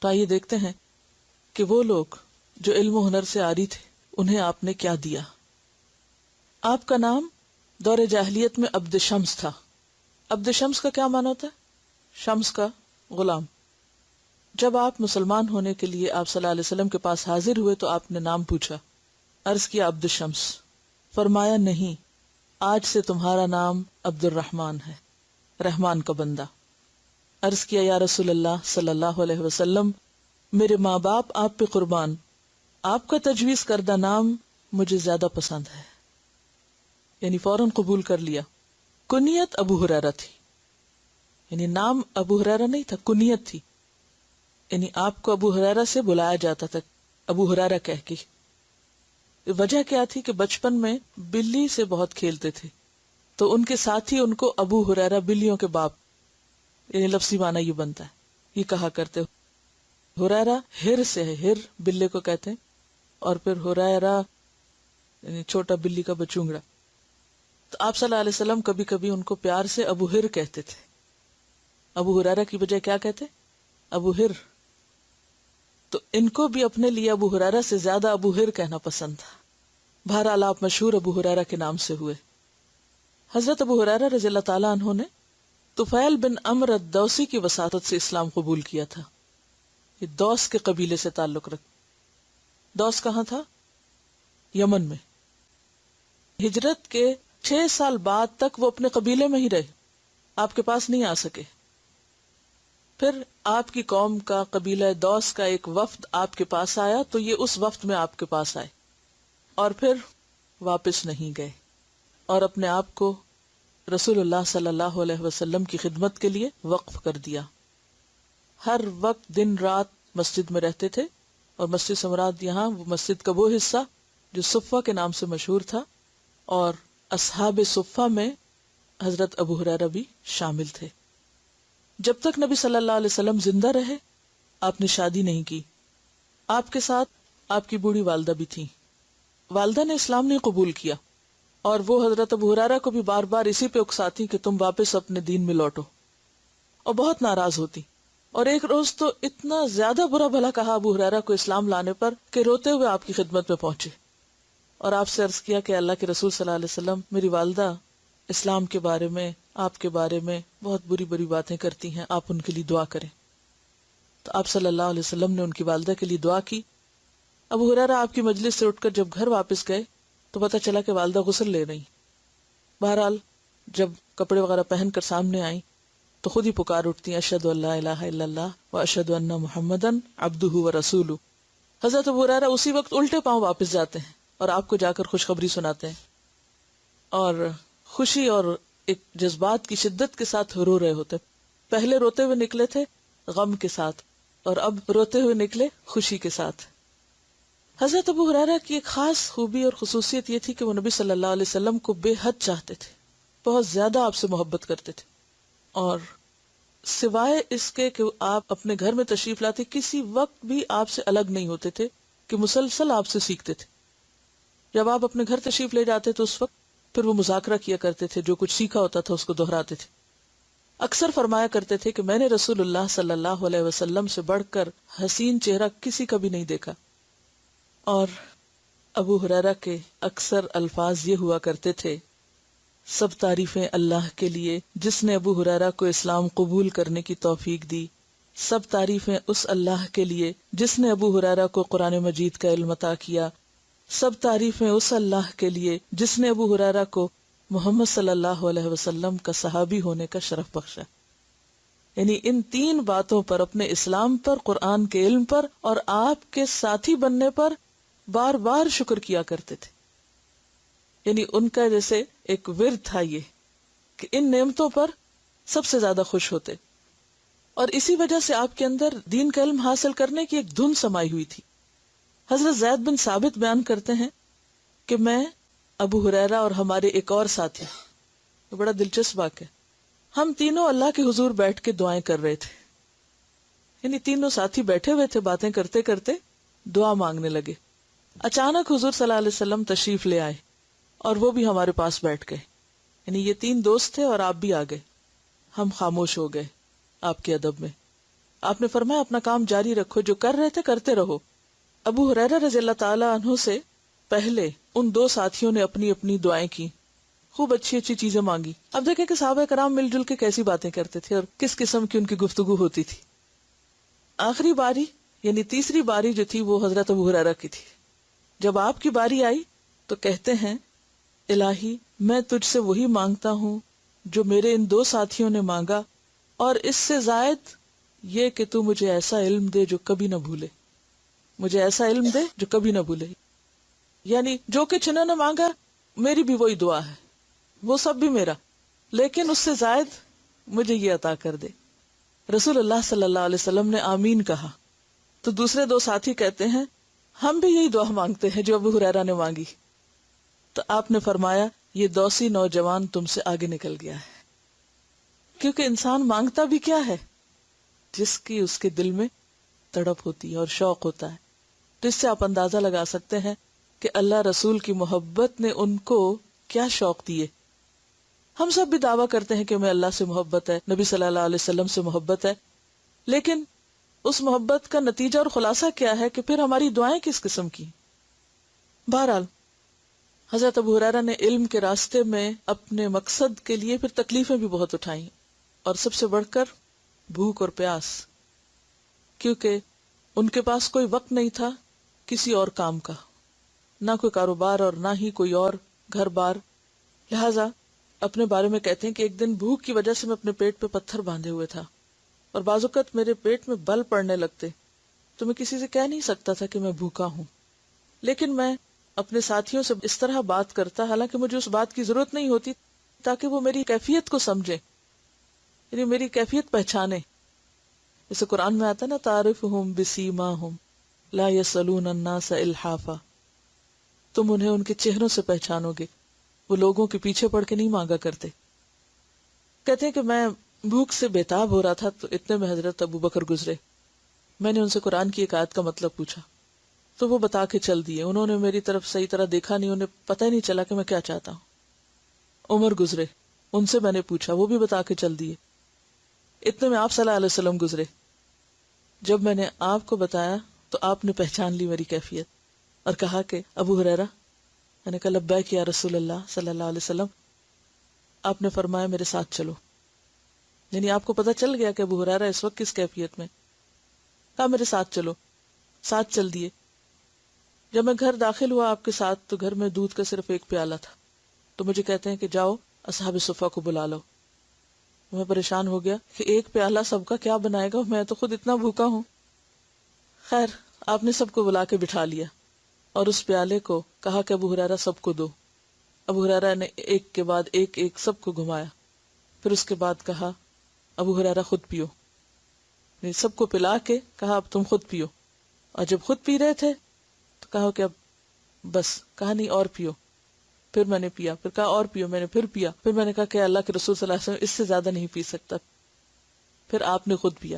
تو آئیے دیکھتے ہیں کہ وہ لوگ جو علم و ہنر سے عاری تھے انہیں آپ نے کیا دیا. آپ کا نام دور جاہلیت میں عبد شمس تھا. عبد شمس کا کیا معنی ہوتا ہے؟ شمس کا غلام. جب آپ مسلمان ہونے کے لیے آپ صلی اللہ علیہ وسلم کے پاس حاضر ہوئے تو آپ نے نام پوچھا، عرض کیا عبد شمس. فرمایا نہیں، آج سے تمہارا نام عبد الرحمن ہے، رحمان کا بندہ. عرض کیا یا رسول اللہ صلی اللہ علیہ وسلم، میرے ماں باپ آپ پہ قربان، آپ کا تجویز کردہ نام مجھے زیادہ پسند ہے. یعنی فوراً قبول کر لیا. کنیت ابو ہریرہ تھی، یعنی نام ابو ہریرہ نہیں تھا، کنیت تھی. یعنی آپ کو ابو ہریرہ سے بلایا جاتا تھا، ابو ہریرہ کہہ کے. وجہ کیا تھی کہ بچپن میں بلی سے بہت کھیلتے تھے تو ان کے ساتھی ان کو ابو ہریرہ، بلیوں کے باپ، یعنی لفظی معنی یہ بنتا ہے، یہ کہا کرتے. ہریرہ ہر سے ہے، ہر بلے کو کہتے ہیں، اور پھر ہریرہ یعنی چھوٹا بلی کا بچونگڑا. تو آپ صلی اللہ علیہ وسلم کبھی کبھی ان کو پیار سے ابو ہر کہتے تھے. ابو ہریرہ کی بجائے کیا کہتے؟ ابو ہر. تو ان کو بھی اپنے لیے ابو ہریرہ سے زیادہ ابو ہر کہنا پسند تھا. بہرحال آپ مشہور ابو ہریرہ کے نام سے ہوئے. حضرت ابو ہریرہ رضی اللہ تعالیٰ عنہ نے طفیل بن عمرو الدوسی کی وساطت سے اسلام قبول کیا تھا. یہ دوس کے قبیلے سے تعلق رکھ. دوس کہاں تھا؟ یمن میں. ہجرت کے 6 سال بعد تک وہ اپنے قبیلے میں ہی رہے، آپ کے پاس نہیں آ سکے. پھر آپ کی قوم کا، قبیلہ دوس کا ایک وفد آپ کے پاس آیا تو یہ اس وفد میں آپ کے پاس آئے اور پھر واپس نہیں گئے اور اپنے آپ کو رسول اللہ صلی اللہ علیہ وسلم کی خدمت کے لیے وقف کر دیا. ہر وقت دن رات مسجد میں رہتے تھے، اور مسجد سے مراد یہاں مسجد کا وہ حصہ جو صفہ کے نام سے مشہور تھا، اور اصحاب صفہ میں حضرت ابو ہریرہ بھی شامل تھے. جب تک نبی صلی اللہ علیہ وسلم زندہ رہے آپ نے شادی نہیں کی. آپ کے ساتھ آپ کی بوڑھی والدہ بھی تھیں. والدہ نے اسلام نہیں قبول کیا اور وہ حضرت ابو ہریرہ کو بھی بار بار اسی پہ اکساتی کہ تم واپس اپنے دین میں لوٹو، اور بہت ناراض ہوتی. اور ایک روز تو اتنا زیادہ برا بھلا کہا ابو ہریرہ کو اسلام لانے پر کہ روتے ہوئے آپ کی خدمت میں پہنچے اور آپ سے عرض کیا کہ اللہ کے رسول صلی اللہ علیہ وسلم، میری والدہ اسلام کے بارے میں، آپ کے بارے میں بہت بری بری باتیں کرتی ہیں، آپ ان کے لیے دعا کریں۔ تو آپ صلی اللہ علیہ وسلم نے ان کی والدہ کے لیے دعا کی۔ ابو ہریرہ آپ کی مجلس سے اٹھ کر جب گھر واپس گئے تو پتہ چلا کہ والدہ غسل لے رہی۔ بہرحال جب کپڑے وغیرہ پہن کر سامنے آئیں تو خود ہی پکار اٹھتی ہیں، اشہد ان لا الہ الا اللہ و اشہد ان محمدن عبدہ و رسولہ۔ حضرت ابو ہریرہ اسی وقت الٹے پاؤں واپس جاتے ہیں اور آپ کو جا کر خوشخبری سناتے ہیں، اور خوشی اور ایک جذبات کی شدت کے ساتھ رو رہے ہوتے۔ پہلے روتے ہوئے نکلے تھے غم کے ساتھ، اور اب روتے ہوئے نکلے خوشی کے ساتھ۔ حضرت ابو ہریرہ کی ایک خاص خوبی اور خصوصیت یہ تھی کہ وہ نبی صلی اللہ علیہ وسلم کو بے حد چاہتے تھے، بہت زیادہ آپ سے محبت کرتے تھے، اور سوائے اس کے کہ آپ اپنے گھر میں تشریف لاتے کسی وقت بھی آپ سے الگ نہیں ہوتے تھے، کہ مسلسل آپ سے سیکھتے تھے۔ جب آپ اپنے گھر تشریف لے جاتے تو اس وقت پھر وہ مذاکرہ کیا کرتے تھے، جو کچھ سیکھا ہوتا تھا اس کو دہراتے تھے۔ اکثر فرمایا کرتے تھے کہ میں نے رسول اللہ صلی اللہ علیہ وسلم سے بڑھ کر حسین چہرہ کسی کا بھی نہیں دیکھا۔ اور ابو ہریرہ کے اکثر الفاظ یہ ہوا کرتے تھے، سب تعریفیں اللہ کے لیے جس نے ابو ہریرہ کو اسلام قبول کرنے کی توفیق دی، سب تعریفیں اس اللہ کے لیے جس نے ابو ہریرہ کو قرآن مجید کا علم عطا کیا، سب تعریفیں اس اللہ کے لیے جس نے ابو ہریرہ کو محمد صلی اللہ علیہ وسلم کا صحابی ہونے کا شرف بخشا۔ یعنی ان تین باتوں پر، اپنے اسلام پر، قرآن کے علم پر اور آپ کے ساتھی بننے پر بار بار شکر کیا کرتے تھے۔ یعنی ان کا جیسے ایک ورد تھا یہ کہ ان نعمتوں پر سب سے زیادہ خوش ہوتے، اور اسی وجہ سے آپ کے اندر دین کا علم حاصل کرنے کی ایک دھن سمائی ہوئی تھی۔ حضرت زید بن ثابت بیان کرتے ہیں کہ میں، ابو ہریرہ اور ہمارے ایک اور ساتھی، یہ بڑا دلچسپ واقعہ، ہم تینوں اللہ کے حضور بیٹھ کے دعائیں کر رہے تھے۔ یعنی تینوں ساتھی بیٹھے ہوئے تھے، باتیں کرتے کرتے دعا مانگنے لگے۔ اچانک حضور صلی اللہ علیہ وسلم تشریف لے آئے اور وہ بھی ہمارے پاس بیٹھ گئے۔ یعنی یہ تین دوست تھے اور آپ بھی آ گئے۔ ہم خاموش ہو گئے آپ کے ادب میں۔ آپ نے فرمایا اپنا کام جاری رکھو، جو کر رہے تھے کرتے رہو۔ ابو ہریرہ رضی اللہ تعالی عنہ سے پہلے ان دو ساتھیوں نے اپنی اپنی دعائیں کی، خوب اچھی اچھی چیزیں مانگی۔ اب دیکھیں کہ صحابہ کرام مل جل کے کیسی باتیں کرتے تھے اور کس قسم کی ان کی گفتگو ہوتی تھی۔ آخری باری یعنی تیسری باری جو تھی وہ حضرت ابو ہریرہ کی تھی۔ جب آپ کی باری آئی تو کہتے ہیں، الہی میں تجھ سے وہی مانگتا ہوں جو میرے ان دو ساتھیوں نے مانگا، اور اس سے زائد یہ کہ تو مجھے ایسا علم دے جو کبھی نہ بھولے، مجھے ایسا علم دے جو کبھی نہ بھولے۔ یعنی جو کچھ انہوں نے مانگا میری بھی وہی دعا ہے، وہ سب بھی میرا، لیکن اس سے زائد مجھے یہ عطا کر دے۔ رسول اللہ صلی اللہ علیہ وسلم نے آمین کہا تو دوسرے دو ساتھی کہتے ہیں، ہم بھی یہی دعا مانگتے ہیں جو ابو ہریرہ نے مانگی۔ تو آپ نے فرمایا، یہ دوسی نوجوان تم سے آگے نکل گیا ہے۔ کیونکہ انسان مانگتا بھی کیا ہے؟ جس کی اس کے دل میں تڑپ ہوتی ہے اور شوق ہوتا ہے۔ تو اس سے آپ اندازہ لگا سکتے ہیں کہ اللہ رسول کی محبت نے ان کو کیا شوق دیے۔ ہم سب بھی دعویٰ کرتے ہیں کہ ہمیں اللہ سے محبت ہے، نبی صلی اللہ علیہ وسلم سے محبت ہے، لیکن اس محبت کا نتیجہ اور خلاصہ کیا ہے کہ پھر ہماری دعائیں کس قسم کی؟ بہرحال حضرت ابو ہریرہ نے علم کے راستے میں اپنے مقصد کے لیے پھر تکلیفیں بھی بہت اٹھائیں، اور سب سے بڑھ کر بھوک اور پیاس، کیونکہ ان کے پاس کوئی وقت نہیں تھا کسی اور کام کا، نہ کوئی کاروبار اور نہ ہی کوئی اور گھر بار۔ لہذا اپنے بارے میں کہتے ہیں کہ ایک دن بھوک کی وجہ سے میں اپنے پیٹ پہ پتھر باندھے ہوئے تھا، اور بعض اوقات میرے پیٹ میں بل پڑنے لگتے تو میں کسی سے کہہ نہیں سکتا تھا کہ میں بھوکا ہوں، لیکن میں اپنے ساتھیوں سے اس طرح بات کرتا، حالانکہ مجھے اس بات کی ضرورت نہیں ہوتی، تاکہ وہ میری کیفیت کو سمجھے، یعنی میری کیفیت پہچانے۔ جیسے قرآن میں آتا ہے نا، تعرفہم بسیماہم لا یسألون الناس الحافا، تم انہیں ان کے چہروں سے پہچانو گے، وہ لوگوں کے پیچھے پڑ کے نہیں مانگا کرتے۔ کہتے ہیں کہ میں بھوک سے بےتاب ہو رہا تھا تو اتنے میں حضرت ابو بکر گزرے۔ میں نے ان سے قرآن کی ایک آیت کا مطلب پوچھا تو وہ بتا کے چل دیے، انہوں نے میری طرف صحیح طرح دیکھا نہیں، انہیں پتہ ہی نہیں چلا کہ میں کیا چاہتا ہوں۔ عمر گزرے، ان سے میں نے پوچھا، وہ بھی بتا کے چل دیے۔ اتنے میں آپ صلی اللہ علیہ وسلم گزرے، جب میں نے آپ کو بتایا تو آپ نے پہچان لی میری کیفیت اور کہا کہ ابو ہریرہ، میں نے کہا لبیک یا رسول اللہ صلی اللہ علیہ وسلم، آپ نے فرمایا میرے ساتھ چلو. یعنی آپ کو پتہ چل گیا کہ ابو ہریرہ اس وقت کس کیفیت میں. کہا میرے ساتھ چلو، ساتھ چل دیے. جب میں گھر داخل ہوا آپ کے ساتھ تو گھر میں دودھ کا صرف ایک پیالہ تھا. تو مجھے کہتے ہیں کہ جاؤ اصحاب صفہ کو بلا لو. میں پریشان ہو گیا کہ ایک پیالہ سب کا کیا بنائے گا، میں تو خود اتنا بھوکا ہوں. خیر آپ نے سب کو بلا کے بٹھا لیا اور اس پیالے کو کہا کہ ابو ہریرہ سب کو دو. ابو ہریرہ نے ایک کے بعد ایک ایک سب کو گھمایا. پھر اس کے بعد کہا ابو ہریرہ خود پیو. سب کو پلا کے کہا اب تم خود پیو. اور جب خود پی رہے تھے تو کہا کہ اب بس. کہا نہیں اور پیو. پھر میں نے پیا. پھر کہا اور پیو. میں نے پھر پیا. پھر میں نے کہا کہ اللہ کے رسول صلی اللہ علیہ وسلم اس سے زیادہ نہیں پی سکتا. پھر آپ نے خود پیا.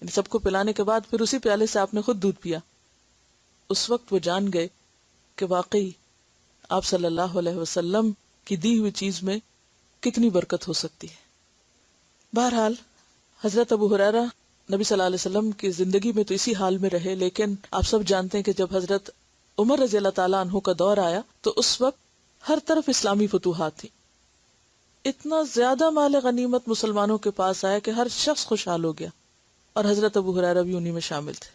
یعنی سب کو پلانے کے بعد پھر اسی پیالے سے آپ نے خود دودھ پیا. اس وقت وہ جان گئے کہ واقعی آپ صلی اللہ علیہ وسلم کی دی ہوئی چیز میں کتنی برکت ہو سکتی ہے. بہرحال حضرت ابو ہریرہ نبی صلی اللہ علیہ وسلم کی زندگی میں تو اسی حال میں رہے، لیکن آپ سب جانتے ہیں کہ جب حضرت عمر رضی اللہ تعالیٰ عنہ کا دور آیا تو اس وقت ہر طرف اسلامی فتوحات تھی. اتنا زیادہ مال غنیمت مسلمانوں کے پاس آیا کہ ہر شخص خوشحال ہو گیا، اور حضرت ابو ہریرہ بھی انہی میں شامل تھے،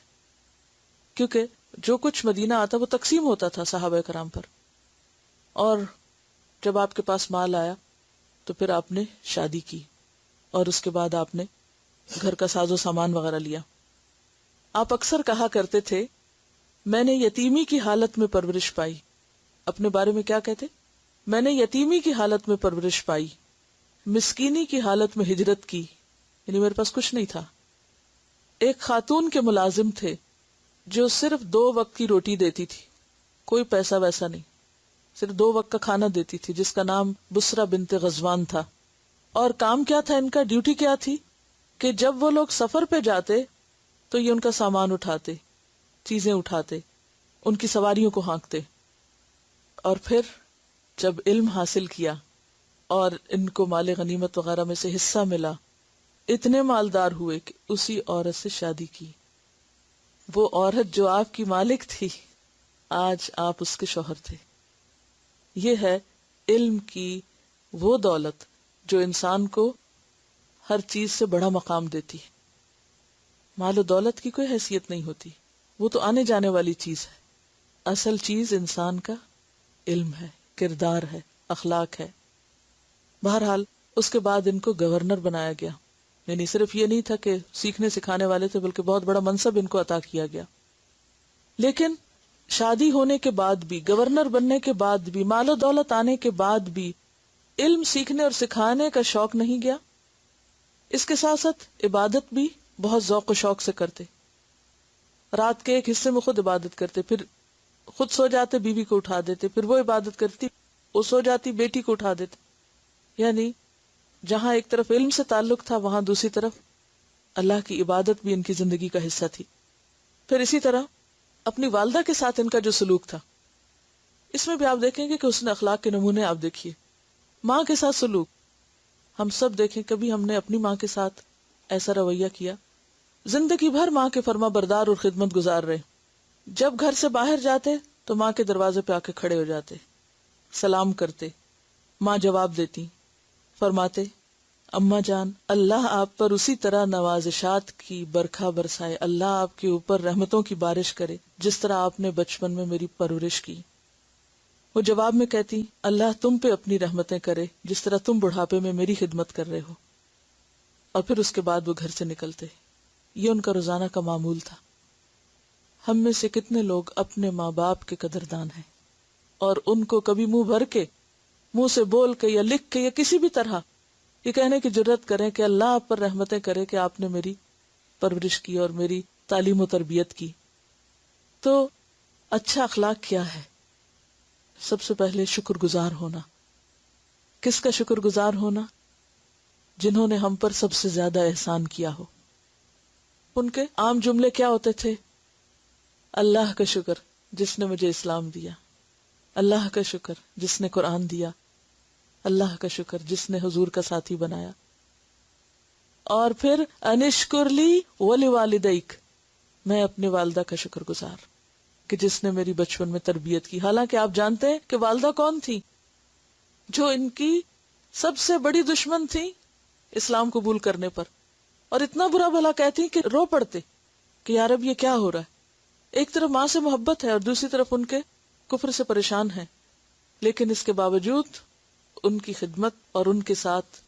کیونکہ جو کچھ مدینہ آتا وہ تقسیم ہوتا تھا صحابہ کرام پر. اور جب آپ کے پاس مال آیا تو پھر آپ نے شادی کی اور اس کے بعد آپ نے گھر کا ساز و سامان وغیرہ لیا. آپ اکثر کہا کرتے تھے میں نے یتیمی کی حالت میں پرورش پائی. اپنے بارے میں کیا کہتے؟ میں نے یتیمی کی حالت میں پرورش پائی، مسکینی کی حالت میں ہجرت کی. یعنی میرے پاس کچھ نہیں تھا. ایک خاتون کے ملازم تھے جو صرف 2 وقت کی روٹی دیتی تھی، کوئی پیسہ ویسا نہیں، صرف 2 وقت کا کھانا دیتی تھی، جس کا نام بسرا بنت غزوان تھا. اور کام کیا تھا ان کا، ڈیوٹی کیا تھی کہ جب وہ لوگ سفر پہ جاتے تو یہ ان کا سامان اٹھاتے، چیزیں اٹھاتے، ان کی سواریوں کو ہانکتے. اور پھر جب علم حاصل کیا اور ان کو مال غنیمت وغیرہ میں سے حصہ ملا، اتنے مالدار ہوئے کہ اسی عورت سے شادی کی. وہ عورت جو آپ کی مالک تھی آج آپ اس کے شوہر تھے. یہ ہے علم کی وہ دولت جو انسان کو ہر چیز سے بڑا مقام دیتی ہے. مال و دولت کی کوئی حیثیت نہیں ہوتی، وہ تو آنے جانے والی چیز ہے. اصل چیز انسان کا علم ہے، کردار ہے، اخلاق ہے. بہرحال اس کے بعد ان کو گورنر بنایا گیا. یعنی صرف یہ نہیں تھا کہ سیکھنے سکھانے والے تھے، بلکہ بہت بڑا منصب ان کو عطا کیا گیا. لیکن شادی ہونے کے بعد بھی، گورنر بننے کے بعد بھی، مال و دولت آنے کے بعد بھی علم سیکھنے اور سکھانے کا شوق نہیں گیا. اس کے ساتھ ساتھ عبادت بھی بہت ذوق و شوق سے کرتے. رات کے ایک حصے میں خود عبادت کرتے، پھر خود سو جاتے، بیوی کو اٹھا دیتے، پھر وہ عبادت کرتی، وہ سو جاتی، بیٹی کو اٹھا دیتے. یعنی جہاں ایک طرف علم سے تعلق تھا وہاں دوسری طرف اللہ کی عبادت بھی ان کی زندگی کا حصہ تھی. پھر اسی طرح اپنی والدہ کے ساتھ ان کا جو سلوک تھا، اس میں بھی آپ دیکھیں گے کہ حسن اخلاق کے نمونے آپ دیکھیے. ماں کے ساتھ سلوک، ہم سب دیکھیں کبھی ہم نے اپنی ماں کے ساتھ ایسا رویہ کیا؟ زندگی بھر ماں کے فرما بردار اور خدمت گزار رہے. جب گھر سے باہر جاتے تو ماں کے دروازے پہ آ کے کھڑے ہو جاتے، سلام کرتے. ماں جواب دیتی، فرماتے اماں جان اللہ آپ پر اسی طرح نوازشات کی برکھا برسائے، اللہ آپ کے اوپر رحمتوں کی بارش کرے جس طرح آپ نے بچپن میں میری پرورش کی. وہ جواب میں کہتی اللہ تم پہ اپنی رحمتیں کرے جس طرح تم بڑھاپے میں میری خدمت کر رہے ہو. اور پھر اس کے بعد وہ گھر سے نکلتے. یہ ان کا روزانہ کا معمول تھا. ہم میں سے کتنے لوگ اپنے ماں باپ کے قدردان ہیں اور ان کو کبھی منہ بھر کے، منہ سے بول کے یا لکھ کے یا کسی بھی طرح یہ کہنے کی جرت کریں کہ اللہ آپ پر رحمتیں کرے کہ آپ نے میری پرورش کی اور میری تعلیم و تربیت کی. تو اچھا اخلاق کیا ہے؟ سب سے پہلے شکر گزار ہونا. کس کا شکر گزار ہونا؟ جنہوں نے ہم پر سب سے زیادہ احسان کیا ہو. ان کے عام جملے کیا ہوتے تھے؟ اللہ کا شکر جس نے مجھے اسلام دیا، اللہ کا شکر جس نے قرآن دیا، اللہ کا شکر جس نے حضور کا ساتھی بنایا. اور پھر انشکر لی ولی والدیک، میں اپنے والدہ کا شکر گزار کہ جس نے میری بچپن میں تربیت کی. حالانکہ آپ جانتے ہیں کہ والدہ کون تھی جو ان کی سب سے بڑی دشمن تھی اسلام قبول کرنے پر, اور اتنا برا بھلا کہتی کہ رو پڑتے کہ یار اب یہ کیا ہو رہا ہے. ایک طرف ماں سے محبت ہے اور دوسری طرف ان کے کفر سے پریشان ہیں, لیکن اس کے باوجود ان کی خدمت اور ان کے ساتھ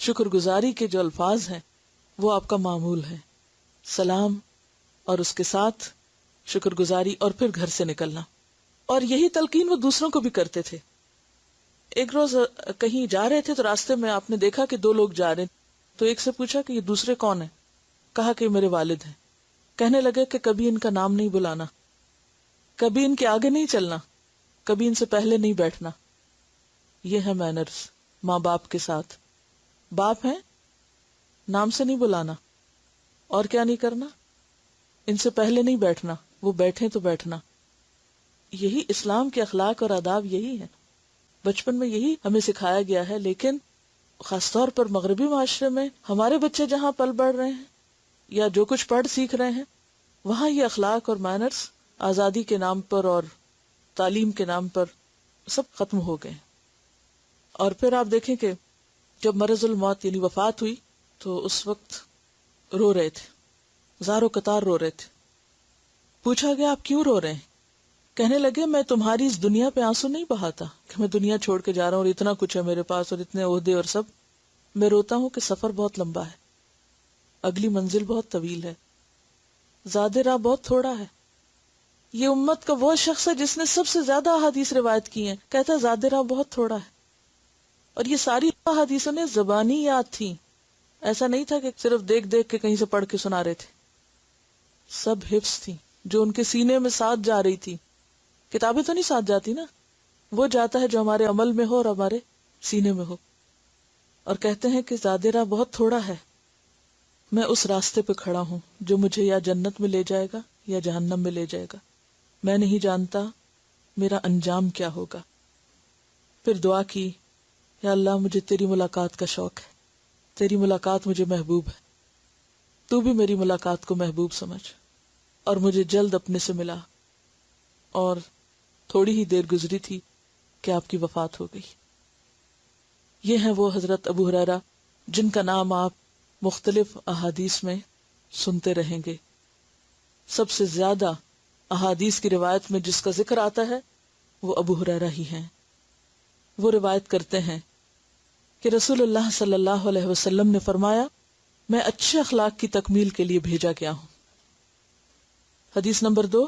شکر گزاری کے جو الفاظ ہیں وہ آپ کا معمول ہے. سلام اور اس کے ساتھ شکر گزاری اور پھر گھر سے نکلنا. اور یہی تلقین وہ دوسروں کو بھی کرتے تھے. ایک روز کہیں جا رہے تھے تو راستے میں آپ نے دیکھا کہ دو لوگ جا رہے ہیں, تو ایک سے پوچھا کہ یہ دوسرے کون ہیں؟ کہا کہ میرے والد ہیں. کہنے لگے کہ کبھی ان کا نام نہیں بلانا, کبھی ان کے آگے نہیں چلنا, کبھی ان سے پہلے نہیں بیٹھنا. یہ ہے مینرز ماں باپ کے ساتھ. باپ ہیں, نام سے نہیں بلانا, اور کیا نہیں کرنا, ان سے پہلے نہیں بیٹھنا, وہ بیٹھیں تو بیٹھنا. یہی اسلام کے اخلاق اور آداب یہی ہے. بچپن میں یہی ہمیں سکھایا گیا ہے, لیکن خاص طور پر مغربی معاشرے میں ہمارے بچے جہاں پل بڑھ رہے ہیں یا جو کچھ پڑھ سیکھ رہے ہیں, وہاں یہ اخلاق اور مینرز آزادی کے نام پر اور تعلیم کے نام پر سب ختم ہو گئے. اور پھر آپ دیکھیں کہ جب مرض الموت یعنی وفات ہوئی تو اس وقت رو رہے تھے, زاروں قطار رو رہے تھے. پوچھا گیا آپ کیوں رو رہے ہیں؟ کہنے لگے میں تمہاری اس دنیا پہ آنسو نہیں بہاتا کہ میں دنیا چھوڑ کے جا رہا ہوں اور اتنا کچھ ہے میرے پاس اور اتنے عہدے اور سب. میں روتا ہوں کہ سفر بہت لمبا ہے, اگلی منزل بہت طویل ہے, زیادہ راہ بہت تھوڑا ہے. یہ امت کا وہ شخص ہے جس نے سب سے زیادہ احادیث روایت کی ہیں, کہتا ہے زیادہ راہ بہت تھوڑا ہے. اور یہ ساری احادیث انہیں زبانی یاد تھیں, ایسا نہیں تھا کہ صرف دیکھ دیکھ کے کہیں سے پڑھ کے سنا رہے تھے. سب حفظ تھی جو ان کے سینے میں ساتھ جا رہی تھی. کتابیں تو نہیں ساتھ جاتی نا, وہ جاتا ہے جو ہمارے عمل میں ہو اور ہمارے سینے میں ہو. اور کہتے ہیں کہ زیادہ راہ بہت تھوڑا ہے, میں اس راستے پہ کھڑا ہوں جو مجھے یا جنت میں لے جائے گا یا جہنم میں لے جائے گا. میں نہیں جانتا میرا انجام کیا ہوگا. پھر دعا کی, یا اللہ مجھے تیری ملاقات کا شوق ہے, تیری ملاقات مجھے محبوب ہے, تو بھی میری ملاقات کو محبوب سمجھ, اور مجھے جلد اپنے سے ملا. اور تھوڑی ہی دیر گزری تھی کہ آپ کی وفات ہو گئی. یہ ہیں وہ حضرت ابو ہریرہ جن کا نام آپ مختلف احادیث میں سنتے رہیں گے. سب سے زیادہ احادیث کی روایت میں جس کا ذکر آتا ہے وہ ابو ہریرہ ہی ہیں. وہ روایت کرتے ہیں کہ رسول اللہ صلی اللہ علیہ وسلم نے فرمایا, میں اچھے اخلاق کی تکمیل کے لیے بھیجا گیا ہوں. حدیث نمبر 2,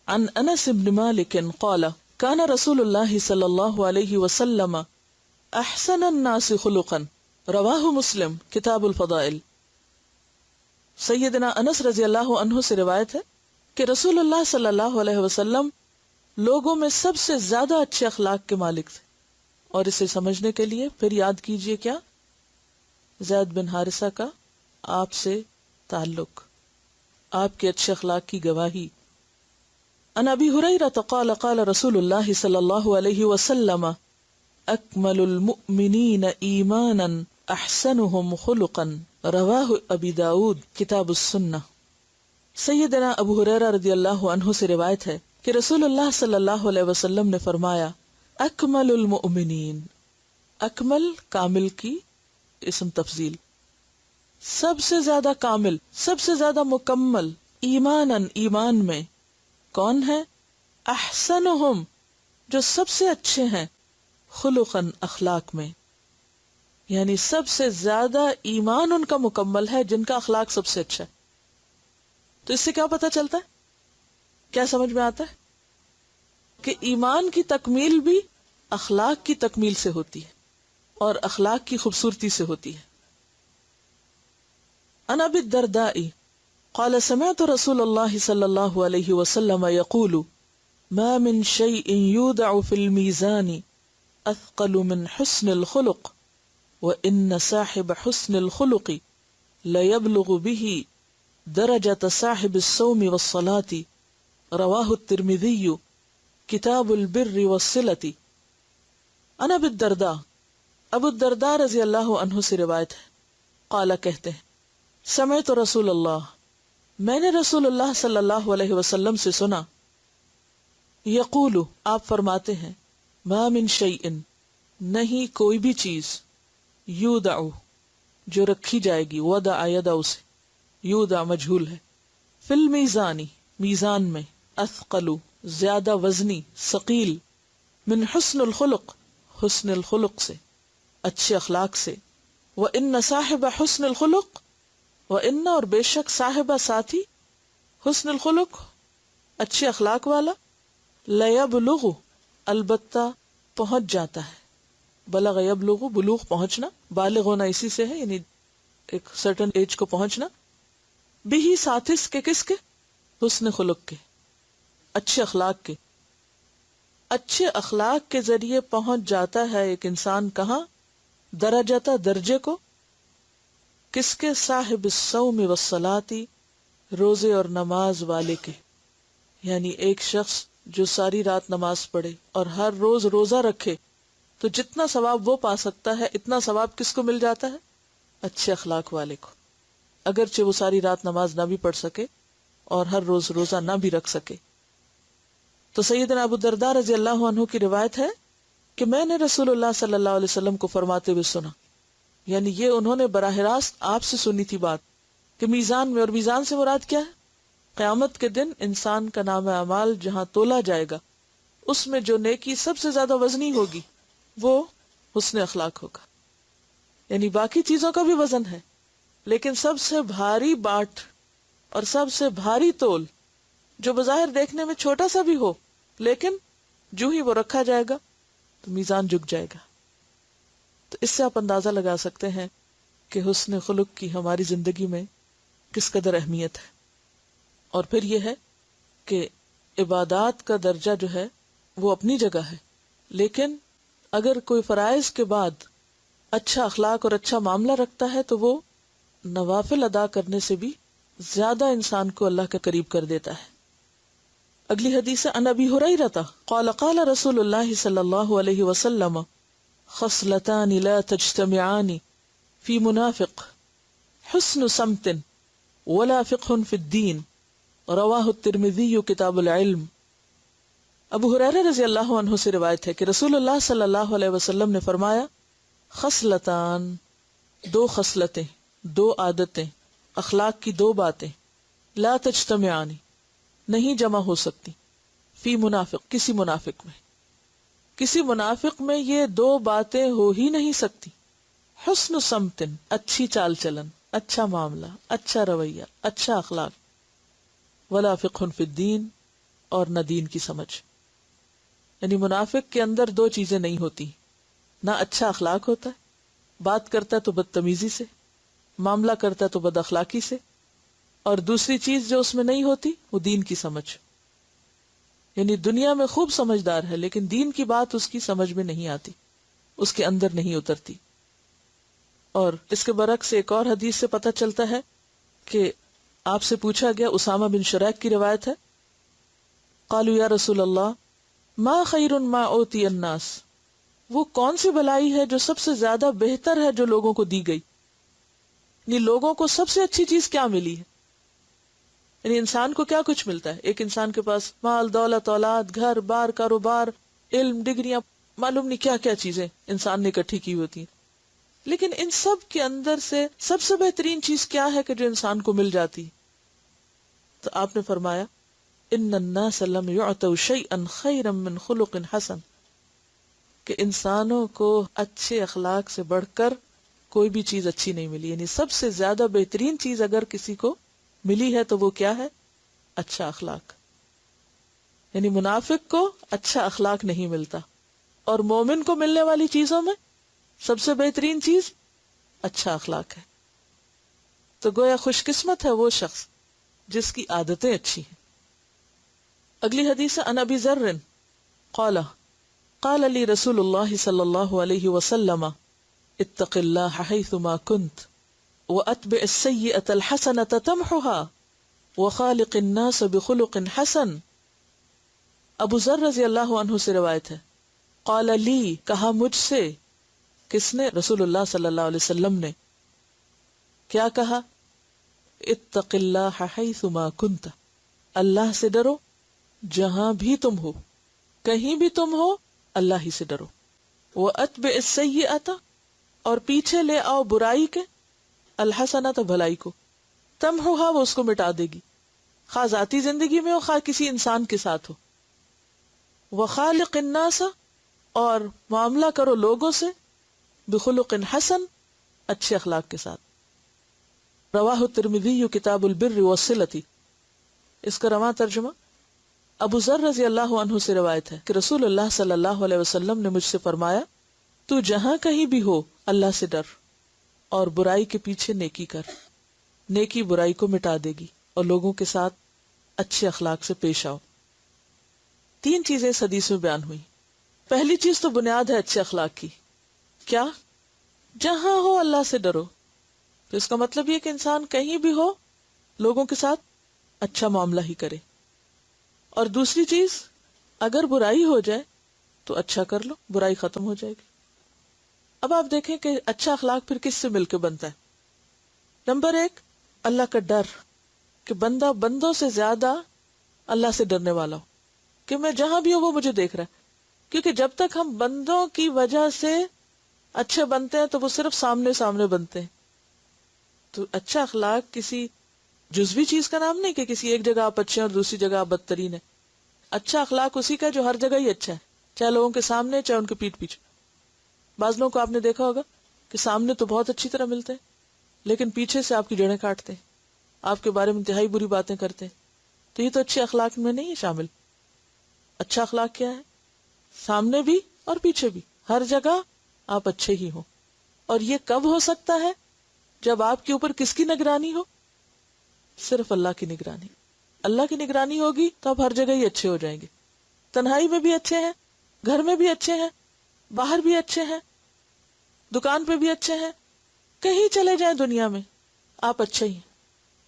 عن انس بن مالک قال كان رسول اللہ صلی اللہ علیہ وسلم احسن الناس خلقا, رواہ مسلم کتاب الفضائل. سیدنا انس رضی اللہ عنہ سے روایت ہے کہ رسول اللہ صلی اللہ علیہ وسلم لوگوں میں سب سے زیادہ اچھے اخلاق کے مالک تھے. اور اسے سمجھنے کے لیے پھر یاد کیجئے کیا, زید بن حارثہ کا آپ سے تعلق, آپ کے اچھے اخلاق کی گواہی. عن ابی ہریرہ قال قال رسول اللہ صلی اللہ علیہ وسلم اکمل المؤمنین ایمانا احسنهم خلقا, رواہ ابی داود کتاب السنہ. سیدنا ابو ہریرہ رضی اللہ عنہ سے روایت ہے کہ رسول اللہ صلی اللہ علیہ وسلم نے فرمایا, اکمل المؤمنین, اکمل کامل کی اسم تفضیل, سب سے زیادہ کامل, سب سے زیادہ مکمل, ایماناً ایمان میں, کون ہے؟ احسنہم جو سب سے اچھے ہیں, خلقاً اخلاق میں, یعنی سب سے زیادہ ایمان ان کا مکمل ہے جن کا اخلاق سب سے اچھا ہے. تو اس سے کیا پتہ چلتا ہے, کیا سمجھ میں آتا ہے کہ ایمان کی تکمیل بھی اخلاق کی تکمیل سے ہوتی ہے اور اخلاق کی خوبصورتی سے ہوتی ہے. عن ابی الدرداء قال سمعت رسول اللہ صلی اللہ علیہ وسلم يقول ما من شيء يوضع في الميزان اثقل من حسن الخلق وان صاحب حسن الخلق ليبلغ به درجة صاحب الصوم والصلاة رواہ الترمذی کتاب البر والصلة. عن ابی الدرداء, ابو الدرداء رضی اللہ عنہ سے روایت ہے, قال کہتے ہیں, سمعت رسول اللہ, میں نے رسول اللہ صلی اللہ علیہ وسلم سے سنا، یقول، آپ فرماتے ہیں، ما من شیء، نہیں کوئی بھی چیز، یودع، جو رکھی جائے گی، وضع یدع سے، یودع مجھول ہے، فی المیزانی، میزان میں، اثقل، زیادہ وزنی، ثقیل، من حسن الخلق، حسن الخلق سے، اچھے اخلاق سے، وَإِنَّ صَاحِبَ حُسْنِ الْخُلُقِ، وَإِنَّ، اور بے شک، صاحبہ ساتھی، حسن الخلق، اچھے اخلاق والا، لَيَبْلُغُ، البتہ پہنچ جاتا ہے، بلغ یبلغ، بلوغ پہنچنا، بالغ ہونا اسی سے ہے، یعنی ایک سرٹن ایج کو پہنچنا، بھی ساتھ اس کے، کس کے؟ حسن خلق کے، اچھے اخلاق کے۔ اچھے اخلاق کے ذریعے پہنچ جاتا ہے ایک انسان کہاں؟ درجہ، درجے کو، کس کے؟ صاحب الصوم والصلاة، روزے اور نماز والے کے۔ یعنی ایک شخص جو ساری رات نماز پڑھے اور ہر روز روزہ رکھے تو جتنا ثواب وہ پا سکتا ہے اتنا ثواب کس کو مل جاتا ہے؟ اچھے اخلاق والے کو، اگرچہ وہ ساری رات نماز نہ بھی پڑھ سکے اور ہر روز روزہ نہ بھی رکھ سکے۔ تو سیدنا ابو الدرداء رضی اللہ عنہ کی روایت ہے کہ میں نے رسول اللہ صلی اللہ علیہ وسلم کو فرماتے ہوئے سنا، یعنی یہ انہوں نے براہ راست آپ سے سنی تھی بات، کہ میزان میں، اور میزان سے مراد کیا ہے؟ قیامت کے دن انسان کا نام اعمال جہاں تولا جائے گا، اس میں جو نیکی سب سے زیادہ وزنی ہوگی وہ حسن اخلاق ہوگا۔ یعنی باقی چیزوں کا بھی وزن ہے، لیکن سب سے بھاری باٹ اور سب سے بھاری تول، جو بظاہر دیکھنے میں چھوٹا سا بھی ہو، لیکن جو ہی وہ رکھا جائے گا تو میزان جھک جائے گا۔ تو اس سے آپ اندازہ لگا سکتے ہیں کہ حسن خلق کی ہماری زندگی میں کس قدر اہمیت ہے۔ اور پھر یہ ہے کہ عبادات کا درجہ جو ہے وہ اپنی جگہ ہے، لیکن اگر کوئی فرائض کے بعد اچھا اخلاق اور اچھا معاملہ رکھتا ہے تو وہ نوافل ادا کرنے سے بھی زیادہ انسان کو اللہ کے قریب کر دیتا ہے۔ اگلی حدیث عن ابی ہریرہ قال قال رسول اللہ صلی اللہ علیہ وسلم خصلتان لا تجتمعان فی منافق، حسن سمت ولا فقہ فی الدین، رواہ الترمذی کتاب العلم۔ ابو ہریرہ رضی اللہ عنہ سے روایت ہے کہ رسول اللہ صلی اللہ علیہ وسلم نے فرمایا، خصلتان، دو خصلتیں، دو عادتیں، اخلاق کی دو باتیں، لا تجتمعان، نہیں جمع ہو سکتی، فی منافق، کسی منافق میں، کسی منافق میں یہ دو باتیں ہو ہی نہیں سکتی۔ حسن سمتن، اچھی چال چلن، اچھا معاملہ، اچھا رویہ، اچھا اخلاق، ولا فقہ فی الدین، اور نہ دین کی سمجھ۔ یعنی منافق کے اندر دو چیزیں نہیں ہوتی، نہ اچھا اخلاق ہوتا ہے، بات کرتا ہے تو بدتمیزی سے، معاملہ کرتا ہے تو بد اخلاقی سے، اور دوسری چیز جو اس میں نہیں ہوتی وہ دین کی سمجھ۔ یعنی دنیا میں خوب سمجھدار ہے لیکن دین کی بات اس کی سمجھ میں نہیں آتی، اس کے اندر نہیں اترتی۔ اور اس کے برعکس ایک اور حدیث سے پتہ چلتا ہے کہ آپ سے پوچھا گیا، اسامہ بن شریک کی روایت ہے، قالوا یا رسول اللہ ما خیر ما اوتی الناس، وہ کون سی بھلائی ہے جو سب سے زیادہ بہتر ہے جو لوگوں کو دی گئی، یعنی لوگوں کو سب سے اچھی چیز کیا ملی ہے؟ یعنی انسان کو کیا کچھ ملتا ہے؟ ایک انسان کے پاس مال، دولت، اولاد، گھر بار، کاروبار، علم، ڈگریاں، معلوم نہیں کیا کیا چیزیں انسان نے اکٹھی کی ہوتی ہیں، لیکن ان سب کے اندر سے سب سے بہترین چیز کیا ہے کہ جو انسان کو مل جاتی؟ تو آپ نے فرمایا، ان الناس لم يعطوا شيئا خيرا من خلق حسن، کہ انسانوں کو اچھے اخلاق سے بڑھ کر کوئی بھی چیز اچھی نہیں ملی۔ یعنی سب سے زیادہ بہترین چیز اگر کسی کو ملی ہے تو وہ کیا ہے؟ اچھا اخلاق۔ یعنی منافق کو اچھا اخلاق نہیں ملتا، اور مومن کو ملنے والی چیزوں میں سب سے بہترین چیز اچھا اخلاق ہے۔ تو گویا خوش قسمت ہے وہ شخص جس کی عادتیں اچھی ہیں۔ اگلی حدیث عن ابی ذر قال قال لی رسول اللہ صلی اللہ علیہ وسلم اتق اللہ حیثما کنت واتبع السیئة الحسنة تمحها وخالق الناس بخلق حسن۔ ابو ذر رضی اللہ عنہ سے روایت ہے، قال لی، کہا مجھ سے، کس نے؟ رسول اللہ صلی اللہ علیہ وسلم نے۔ کیا کہا؟ اتق اللہ حیثما کنت، اللہ سے ڈرو جہاں بھی تم ہو، کہیں بھی تم ہو اللہ ہی سے ڈرو. وَأَتْبِعِ السَّيِّئَةَ، اور پیچھے لے آؤ برائی کے، الحسنۃ بھلائی کو، تمحوها وہ اس کو مٹا دے گی، خواہ ذاتی زندگی میں ہو خواہ کسی انسان کے ساتھ ہو. وَخَالِقِ النَّاسَ، اور معاملہ کرو لوگوں سے، بخلق حسن، اچھے اخلاق کے ساتھ. رواہ الترمذی کتاب البر والصلۃ، اس کا رواں ترجمہ ابو ذر رضی اللہ عنہ سے روایت ہے کہ رسول اللہ صلی اللہ علیہ وسلم نے مجھ سے فرمایا، تو جہاں کہیں بھی ہو اللہ سے ڈر اور برائی کے پیچھے نیکی کر، نیکی برائی کو مٹا دے گی، اور لوگوں کے ساتھ اچھے اخلاق سے پیش آؤ. 3 چیزیں اس حدیث میں بیان ہوئی. پہلی چیز تو بنیاد ہے اچھے اخلاق کی، کیا؟ جہاں ہو اللہ سے ڈرو. تو اس کا مطلب یہ کہ انسان کہیں بھی ہو لوگوں کے ساتھ اچھا معاملہ ہی کرے. اور دوسری چیز، اگر برائی ہو جائے تو اچھا کر لو، برائی ختم ہو جائے گی. اب آپ دیکھیں کہ اچھا اخلاق پھر کس سے مل کے بنتا ہے. نمبر 1، اللہ کا ڈر، کہ بندہ بندوں سے زیادہ اللہ سے ڈرنے والا ہو، کہ میں جہاں بھی ہوں وہ مجھے دیکھ رہا ہے. کیونکہ جب تک ہم بندوں کی وجہ سے اچھے بنتے ہیں تو وہ صرف سامنے سامنے بنتے ہیں. تو اچھا اخلاق کسی جزوی چیز کا نام نہیں کہ کسی ایک جگہ آپ اچھے ہیں اور دوسری جگہ آپ بدترین ہیں. اچھا اخلاق اسی کا جو ہر جگہ ہی اچھا ہے، چاہے لوگوں کے سامنے چاہے ان کے پیٹھ پیچھے. بعض لوگوں کو آپ نے دیکھا ہوگا کہ سامنے تو بہت اچھی طرح ملتے ہیں لیکن پیچھے سے آپ کی جڑیں کاٹتے ہیں، آپ کے بارے میں انتہائی بری باتیں کرتے ہیں. تو یہ تو اچھے اخلاق میں نہیں ہے شامل. اچھا اخلاق کیا ہے؟ سامنے بھی اور پیچھے بھی، ہر جگہ آپ اچھے ہی ہوں. اور یہ کب ہو سکتا ہے؟ جب آپ کے اوپر کس کی نگرانی ہو؟ صرف اللہ کی نگرانی. اللہ کی نگرانی ہوگی تو آپ ہر جگہ ہی اچھے ہو جائیں گے. تنہائی میں بھی اچھے ہیں، گھر میں بھی اچھے ہیں، باہر بھی اچھے ہیں، دکان پہ بھی اچھے ہیں، کہیں چلے جائیں دنیا میں آپ اچھے ہی ہیں.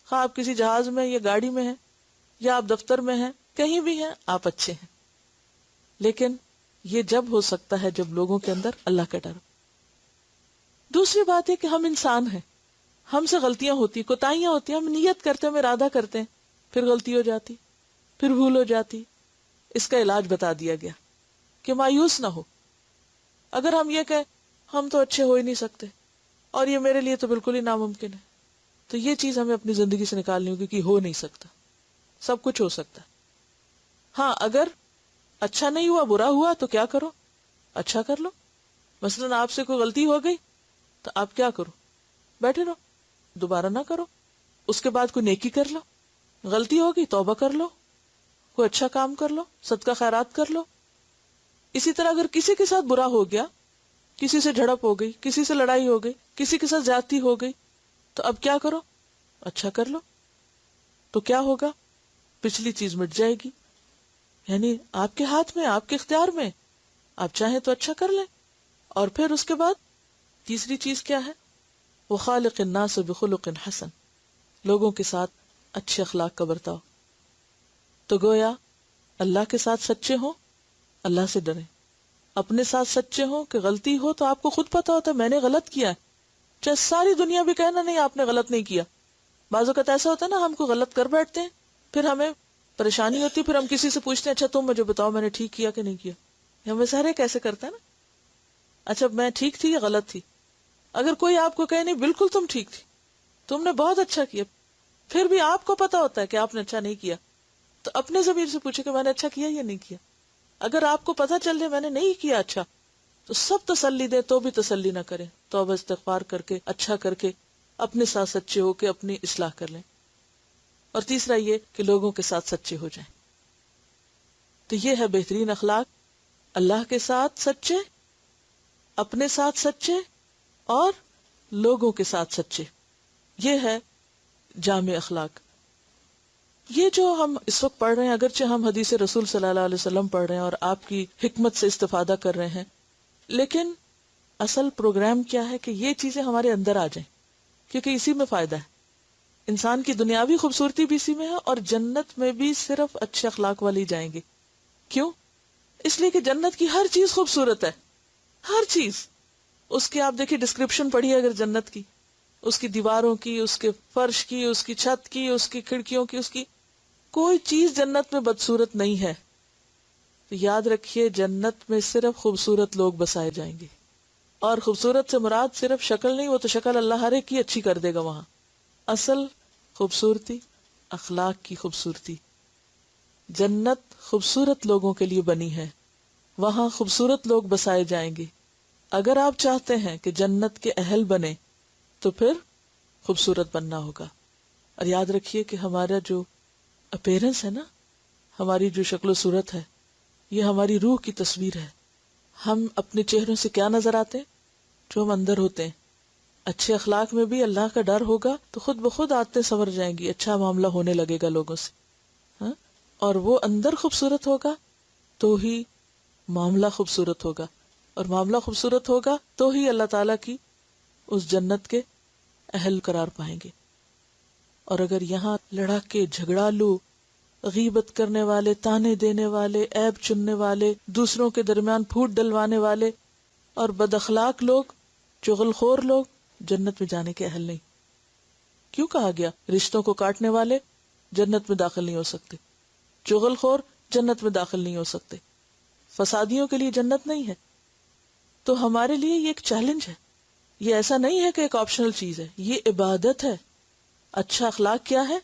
خواہ آپ کسی جہاز میں یا گاڑی میں ہیں یا آپ دفتر میں ہیں، کہیں بھی ہیں آپ اچھے ہیں. لیکن یہ جب ہو سکتا ہے جب لوگوں کے اندر اللہ کا ڈر. دوسری بات ہے کہ ہم انسان ہیں، ہم سے غلطیاں ہوتی، کوتاہیاں ہوتی، ہم نیت کرتے ہیں، ہم ارادہ کرتے ہیں، پھر غلطی ہو جاتی، پھر بھول ہو جاتی. اس کا علاج بتا دیا گیا کہ مایوس نہ ہو. اگر ہم یہ کہیں ہم تو اچھے ہو ہی نہیں سکتے اور یہ میرے لیے تو بالکل ہی ناممکن ہے، تو یہ چیز ہمیں اپنی زندگی سے نکالنی ہوگی کہ ہو نہیں سکتا. سب کچھ ہو سکتا ہے. ہاں اگر اچھا نہیں ہوا، برا ہوا، تو کیا کرو؟ اچھا کر لو. مثلاً آپ سے کوئی غلطی ہو گئی تو آپ کیا کرو؟ بیٹھے رہو، دوبارہ نہ کرو. اس کے بعد کوئی نیکی کر لو. غلطی ہوگی توبہ کر لو، کوئی اچھا کام کر لو، صدقہ خیرات کر لو. اسی طرح اگر کسی کے ساتھ برا ہو گیا، کسی سے جھڑپ ہو گئی، کسی سے لڑائی ہو گئی، کسی کے ساتھ زیادتی ہو گئی، تو اب کیا کرو؟ اچھا کر لو. تو کیا ہوگا؟ پچھلی چیز مٹ جائے گی. یعنی آپ کے ہاتھ میں، آپ کے اختیار میں، آپ چاہیں تو اچھا کر لیں. اور پھر اس کے بعد تیسری چیز کیا ہے؟ وَخَالِقِ النَّاسَ بِخُلُقٍ حَسَن، لوگوں کے ساتھ اچھے اخلاق کا برتاؤ. تو گویا اللہ کے ساتھ سچے ہوں، اللہ سے ڈریں. اپنے ساتھ سچے ہوں کہ غلطی ہو تو آپ کو خود پتا ہوتا ہے میں نے غلط کیا ہے، چاہے ساری دنیا بھی کہنا نہیں آپ نے غلط نہیں کیا. بعض اوقات ایسا ہوتا ہے نا، ہم کو غلط کر بیٹھتے ہیں، پھر ہمیں پریشانی ہوتی، پھر ہم کسی سے پوچھتے ہیں اچھا تم مجھے بتاؤ میں نے ٹھیک کیا کہ نہیں کیا. ہمیں سارے کیسے کرتا ہے نا، اچھا میں ٹھیک تھی یا غلط تھی. اگر کوئی آپ کو کہے نہیں بالکل تم ٹھیک تھی، تم نے بہت اچھا کیا، پھر بھی آپ کو پتا ہوتا ہے کہ آپ نے اچھا نہیں کیا، تو اپنے ضمیر سے پوچھے کہ میں نے اچھا کیا یا نہیں کیا. اگر آپ کو پتا چل جائے میں نے نہیں کیا اچھا، تو سب تسلی دے تو بھی تسلی نہ کریں، توبہ استغفار کر کے اچھا کر کے اپنے ساتھ سچے ہو کے اپنی اصلاح کر لیں. اور تیسرا یہ کہ لوگوں کے ساتھ سچے ہو جائیں. تو یہ ہے بہترین اخلاق، اللہ کے ساتھ سچے، اپنے ساتھ سچے اور لوگوں کے ساتھ سچے. یہ ہے جامع اخلاق. یہ جو ہم اس وقت پڑھ رہے ہیں، اگرچہ ہم حدیث رسول صلی اللہ علیہ وسلم پڑھ رہے ہیں اور آپ کی حکمت سے استفادہ کر رہے ہیں، لیکن اصل پروگرام کیا ہے کہ یہ چیزیں ہمارے اندر آ جائیں، کیونکہ اسی میں فائدہ ہے. انسان کی دنیاوی خوبصورتی بھی اسی میں ہے، اور جنت میں بھی صرف اچھے اخلاق والے جائیں گے. کیوں؟ اس لیے کہ جنت کی ہر چیز خوبصورت ہے، ہر چیز. اس کی آپ دیکھیے ڈسکرپشن پڑھیے اگر جنت کی، اس کی دیواروں کی، اس کے فرش کی، اس کی چھت کی، اس کی کھڑکیوں کی، اس کی کوئی چیز جنت میں بدصورت نہیں ہے. تو یاد رکھیے جنت میں صرف خوبصورت لوگ بسائے جائیں گے. اور خوبصورت سے مراد صرف شکل نہیں، وہ تو شکل اللہ ہر ایک کی اچھی کر دے گا. وہاں اصل خوبصورتی اخلاق کی خوبصورتی. جنت خوبصورت لوگوں کے لیے بنی ہے، وہاں خوبصورت لوگ بسائے جائیں گے. اگر آپ چاہتے ہیں کہ جنت کے اہل بنے تو پھر خوبصورت بننا ہوگا. اور یاد رکھیے کہ ہمارا جو اپیرنس ہے نا، ہماری جو شکل و صورت ہے، یہ ہماری روح کی تصویر ہے. ہم اپنے چہروں سے کیا نظر آتے ہیں؟ جو ہم اندر ہوتے ہیں. اچھے اخلاق میں بھی اللہ کا ڈر ہوگا تو خود بخود عادتیں سنور جائیں گی، اچھا معاملہ ہونے لگے گا لوگوں سے. ہاں؟ اور وہ اندر خوبصورت ہوگا تو ہی معاملہ خوبصورت ہوگا، اور معاملہ خوبصورت ہوگا تو ہی اللہ تعالیٰ کی اس جنت کے اہل قرار پائیں گے. اور اگر یہاں لڑاکے، جھگڑالو، غیبت کرنے والے، تانے دینے والے، عیب چننے والے، دوسروں کے درمیان پھوٹ ڈلوانے والے اور بد اخلاق لوگ، چغل خور لوگ جنت میں جانے کے اہل نہیں. کیوں کہا گیا رشتوں کو کاٹنے والے جنت میں داخل نہیں ہو سکتے، چغل خور جنت میں داخل نہیں ہو سکتے، فسادیوں کے لیے جنت نہیں ہے. تو ہمارے لیے یہ ایک چیلنج ہے. یہ ایسا نہیں ہے کہ ایک آپشنل چیز ہے، یہ عبادت ہے. اچھا اخلاق کیا ہے؟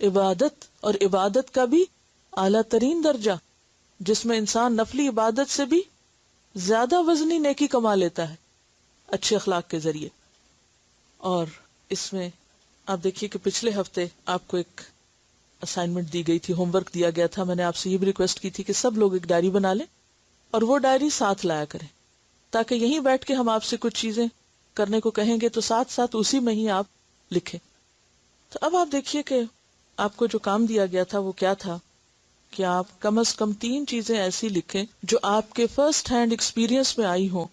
عبادت. اور عبادت کا بھی اعلیٰ ترین درجہ، جس میں انسان نفلی عبادت سے بھی زیادہ وزنی نیکی کما لیتا ہے اچھے اخلاق کے ذریعے. اور اس میں آپ دیکھیے کہ پچھلے ہفتے آپ کو ایک اسائنمنٹ دی گئی تھی، ہوم ورک دیا گیا تھا. میں نے آپ سے یہ بھی ریکویسٹ کی تھی کہ سب لوگ ایک ڈائری بنا لیں اور وہ ڈائری ساتھ لایا کریں، تاکہ یہیں بیٹھ کے ہم آپ سے کچھ چیزیں کرنے کو کہیں گے تو ساتھ ساتھ اسی میں ہی آپ لکھیں. تو اب آپ دیکھیے کہ آپ کو جو کام دیا گیا تھا وہ کیا تھا کہ آپ کم از کم 3 چیزیں ایسی لکھیں جو آپ کے فرسٹ ہینڈ ایکسپیرینس میں آئی ہوں،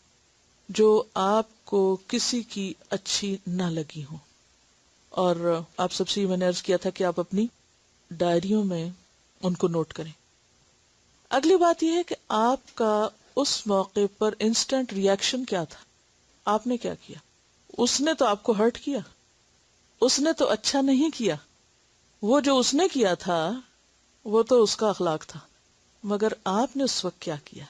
جو آپ کو کسی کی اچھی نہ لگی ہوں. اور آپ سب سے میں نے عرض کیا تھا کہ آپ اپنی ڈائریوں میں ان کو نوٹ کریں. اگلی بات یہ ہے کہ آپ کا اس موقع پر انسٹنٹ ری ایکشن کیا تھا. آپ نے کیا کیا؟ اس نے تو آپ کو ہرٹ کیا، اس نے تو اچھا نہیں کیا. وہ جو اس نے کیا تھا وہ تو اس کا اخلاق تھا، مگر آپ نے اس وقت کیا کیا؟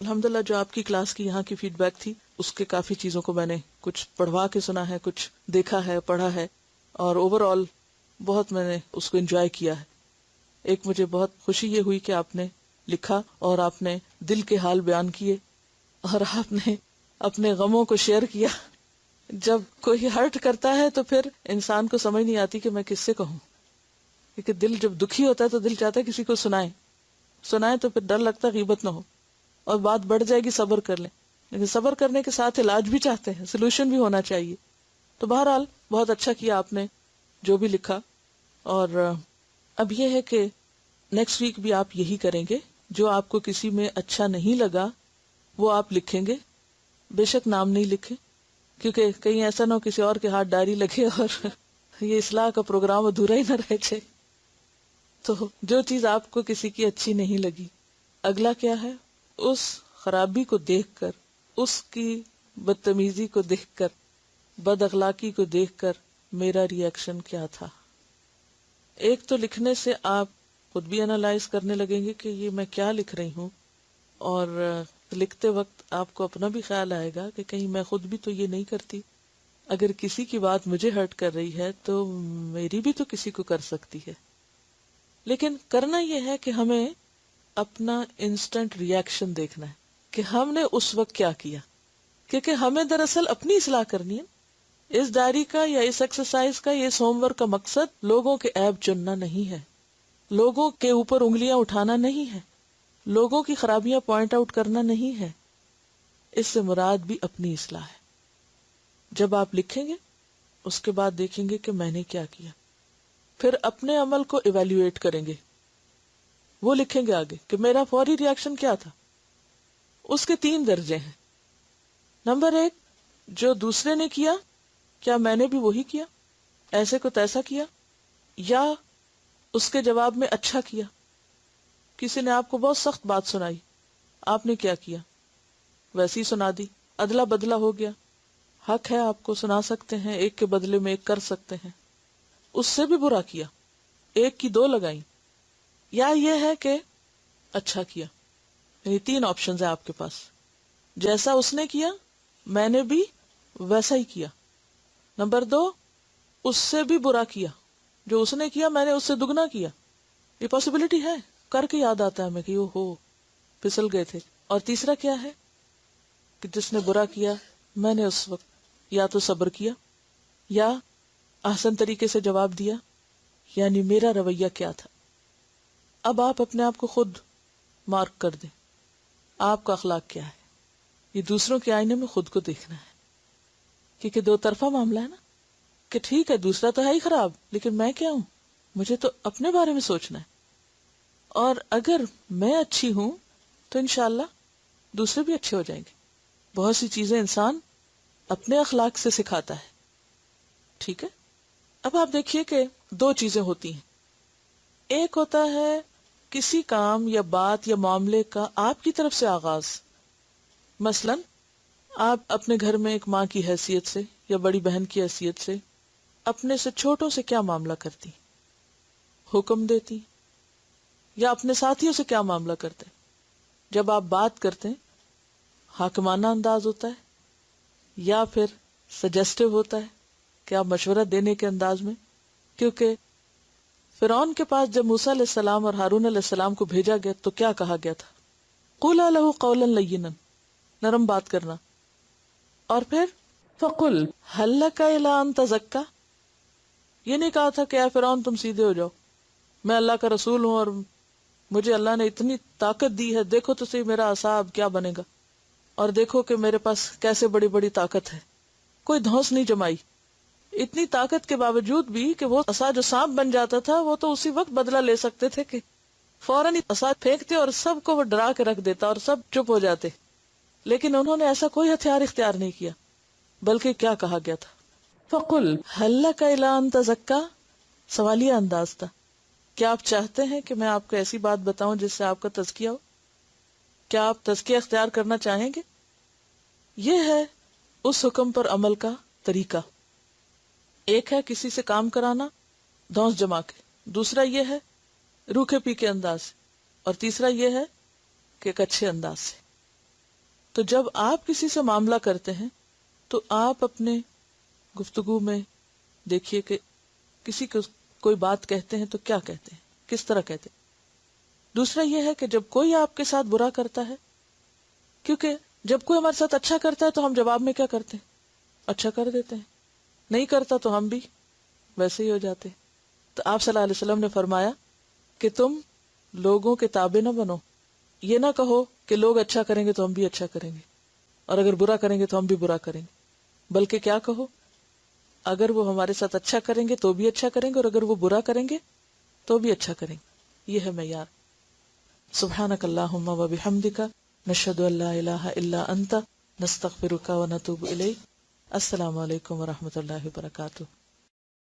الحمدللہ جو آپ کی کلاس کی یہاں کی فیڈ بیک تھی اس کے کافی چیزوں کو میں نے کچھ پڑھوا کے سنا ہے، کچھ دیکھا ہے، پڑھا ہے، اور اوور آل بہت میں نے اس کو انجوائے کیا ہے. ایک مجھے بہت خوشی یہ ہوئی کہ آپ نے لکھا اور آپ نے دل کے حال بیان کیے اور آپ نے اپنے غموں کو شیئر کیا. جب کوئی ہرٹ کرتا ہے تو پھر انسان کو سمجھ نہیں آتی کہ میں کس سے کہوں، کیونکہ دل جب دکھی ہوتا ہے تو دل چاہتا ہے کسی کو سنائے تو پھر ڈر لگتا ہے غیبت نہ ہو اور بات بڑھ جائے گی. صبر کر لیں، لیکن صبر کرنے کے ساتھ علاج بھی چاہتے ہیں، سولوشن بھی ہونا چاہیے. تو بہرحال بہت اچھا کیا آپ نے جو بھی لکھا. اور اب یہ ہے کہ نیکسٹ ویک بھی آپ یہی کریں گے. جو آپ کو کسی میں اچھا نہیں لگا وہ آپ لکھیں گے. بے شک نام نہیں لکھیں، کیونکہ کہیں ایسا نہ ہو کسی اور کے ہاتھ ڈائری لگے اور یہ اصلاح کا پروگرام ادھورا ہی نہ رہ جائے. تو جو چیز آپ کو کسی کی اچھی نہیں لگی، اگلا کیا ہے؟ اس خرابی کو دیکھ کر، اس کی بدتمیزی کو دیکھ کر، بد اخلاقی کو دیکھ کر میرا ری ایکشن کیا تھا. ایک تو لکھنے سے آپ خود بھی انالائز کرنے لگیں گے کہ یہ میں کیا لکھ رہی ہوں، اور لکھتے وقت آپ کو اپنا بھی خیال آئے گا کہ کہیں میں خود بھی تو یہ نہیں کرتی. اگر کسی کی بات مجھے ہرٹ کر رہی ہے تو میری بھی تو کسی کو کر سکتی ہے. لیکن کرنا یہ ہے کہ ہمیں اپنا انسٹنٹ ری ایکشن دیکھنا ہے کہ ہم نے اس وقت کیا کیا، کیونکہ ہمیں دراصل اپنی اصلاح کرنی ہے. اس ڈائری کا یا اس ایکسرسائز کا، اس ہوم ورک کا مقصد لوگوں کے عیب چننا نہیں ہے، لوگوں کے اوپر انگلیاں اٹھانا نہیں ہے، لوگوں کی خرابیاں پوائنٹ آؤٹ کرنا نہیں ہے. اس سے مراد بھی اپنی اصلاح ہے. جب آپ لکھیں گے اس کے بعد دیکھیں گے کہ میں نے کیا کیا، پھر اپنے عمل کو ایویلیویٹ کریں گے. وہ لکھیں گے آگے کہ میرا فوری ری ایکشن کیا تھا. اس کے 3 درجے ہیں. نمبر 1، جو دوسرے نے کیا کیا میں نے بھی وہی کیا، ایسے کو تیسا کیا، یا اس کے جواب میں اچھا کیا. کسی نے آپ کو بہت سخت بات سنائی، آپ نے کیا کیا؟ ویسے ہی سنا دی، ادلا بدلا ہو گیا، حق ہے آپ کو سنا سکتے ہیں، ایک کے بدلے میں ایک کر سکتے ہیں، اس سے بھی برا کیا، ایک کی دو لگائیں، یا یہ ہے کہ اچھا کیا. یعنی تین آپشنز ہیں آپ کے پاس. جیسا اس نے کیا میں نے بھی ویسا ہی کیا. نمبر 2، اس سے بھی برا کیا، جو اس نے کیا میں نے اس سے دگنا کیا. یہ پاسبلٹی ہے، کر کے یاد آتا ہے ہمیں کہ اوہو پھسل گئے تھے. اور تیسرا کیا ہے کہ جس نے برا کیا میں نے اس وقت یا تو صبر کیا یا احسن طریقے سے جواب دیا. یعنی میرا رویہ کیا تھا. اب آپ اپنے آپ کو خود مارک کر دیں، آپ کا اخلاق کیا ہے. یہ دوسروں کے آئینے میں خود کو دیکھنا ہے، کیونکہ دو طرفہ معاملہ ہے نا، کہ ٹھیک ہے دوسرا تو ہے ہی خراب، لیکن میں کیا ہوں، مجھے تو اپنے بارے میں سوچنا ہے. اور اگر میں اچھی ہوں تو انشاءاللہ دوسرے بھی اچھے ہو جائیں گے. بہت سی چیزیں انسان اپنے اخلاق سے سکھاتا ہے. ٹھیک ہے. اب آپ دیکھیے کہ دو چیزیں ہوتی ہیں. ایک ہوتا ہے کسی کام یا بات یا معاملے کا آپ کی طرف سے آغاز. مثلا آپ اپنے گھر میں ایک ماں کی حیثیت سے یا بڑی بہن کی حیثیت سے اپنے سے چھوٹوں سے کیا معاملہ کرتی، حکم دیتی، یا اپنے ساتھیوں سے کیا معاملہ کرتے. جب آپ بات کرتے ہیں حاکمانہ انداز ہوتا ہے یا پھر سجیسٹو ہوتا ہے کہ آپ مشورہ دینے کے انداز میں. کیونکہ فرعون کے پاس جب موسیٰ علیہ السلام اور ہارون علیہ السلام کو بھیجا گیا تو کیا کہا گیا تھا؟ قُولَا لَهُ قَوْلًا لَيِّنًا، نرم بات کرنا. اور پھر فَقُلْ هَلْ لَكَ إِلَىٰ أَن تَزَكَّىٰ، یہ نہیں کہا تھا کہ اے فرعون تم سیدھے ہو جاؤ، میں اللہ کا رسول ہوں اور مجھے اللہ نے اتنی طاقت دی ہے، دیکھو تو صحیح میرا عصا اب کیا بنے گا، اور دیکھو کہ میرے پاس کیسے بڑی بڑی طاقت ہے. کوئی دھوس نہیں جمائی. اتنی طاقت کے باوجود بھی کہ وہ عصا جو سانپ بن جاتا تھا وہ تو اسی وقت بدلہ لے سکتے تھے کہ فوراً عصا پھینکتے اور سب کو وہ ڈرا کے رکھ دیتا اور سب چپ ہو جاتے. لیکن انہوں نے ایسا کوئی ہتھیار اختیار نہیں کیا، بلکہ کیا کہا گیا تھا؟ فَقُلْ هَلْ لَكَ إِلَىٰ أَن تَزَكَّىٰ، سوالیہ انداز تھا. کیا آپ چاہتے ہیں کہ میں آپ کو ایسی بات بتاؤں جس سے آپ کا تزکیہ ہو؟ کیا آپ تزکیہ اختیار کرنا چاہیں گے؟ یہ ہے اس حکم پر عمل کا طریقہ. ایک ہے کسی سے کام کرانا دھونس جما کے، دوسرا یہ ہے روکھے پیکے انداز سے، اور تیسرا یہ ہے کہ ایک اچھے انداز سے. تو جب آپ کسی سے معاملہ کرتے ہیں تو آپ اپنے گفتگو میں دیکھیے کہ کسی کو کوئی بات کہتے ہیں تو کیا کہتے ہیں، کس طرح کہتے ہیں. دوسرا یہ ہے کہ جب کوئی آپ کے ساتھ برا کرتا ہے، کیونکہ جب کوئی ہمارے ساتھ اچھا کرتا ہے تو ہم جواب میں کیا کرتے ہیں؟ اچھا کر دیتے ہیں. نہیں کرتا تو ہم بھی ویسے ہی ہو جاتے. تو آپ صلی اللہ علیہ وسلم نے فرمایا کہ تم لوگوں کے تابع نہ بنو. یہ نہ کہو کہ لوگ اچھا کریں گے تو ہم بھی اچھا کریں گے، اور اگر برا کریں گے تو ہم بھی برا کریں گے. بلکہ کیا کہو، اگر وہ ہمارے ساتھ اچھا کریں گے تو بھی اچھا کریں گے، اور اگر وہ برا کریں گے تو بھی اچھا کریں گے. یہ ہے معیار. سبحانک اللہم و بحمدک، نشہد ان لا الہ الا انت، نستغفرک و نتوب الیک. السلام علیکم و رحمۃ اللہ وبرکاتہ.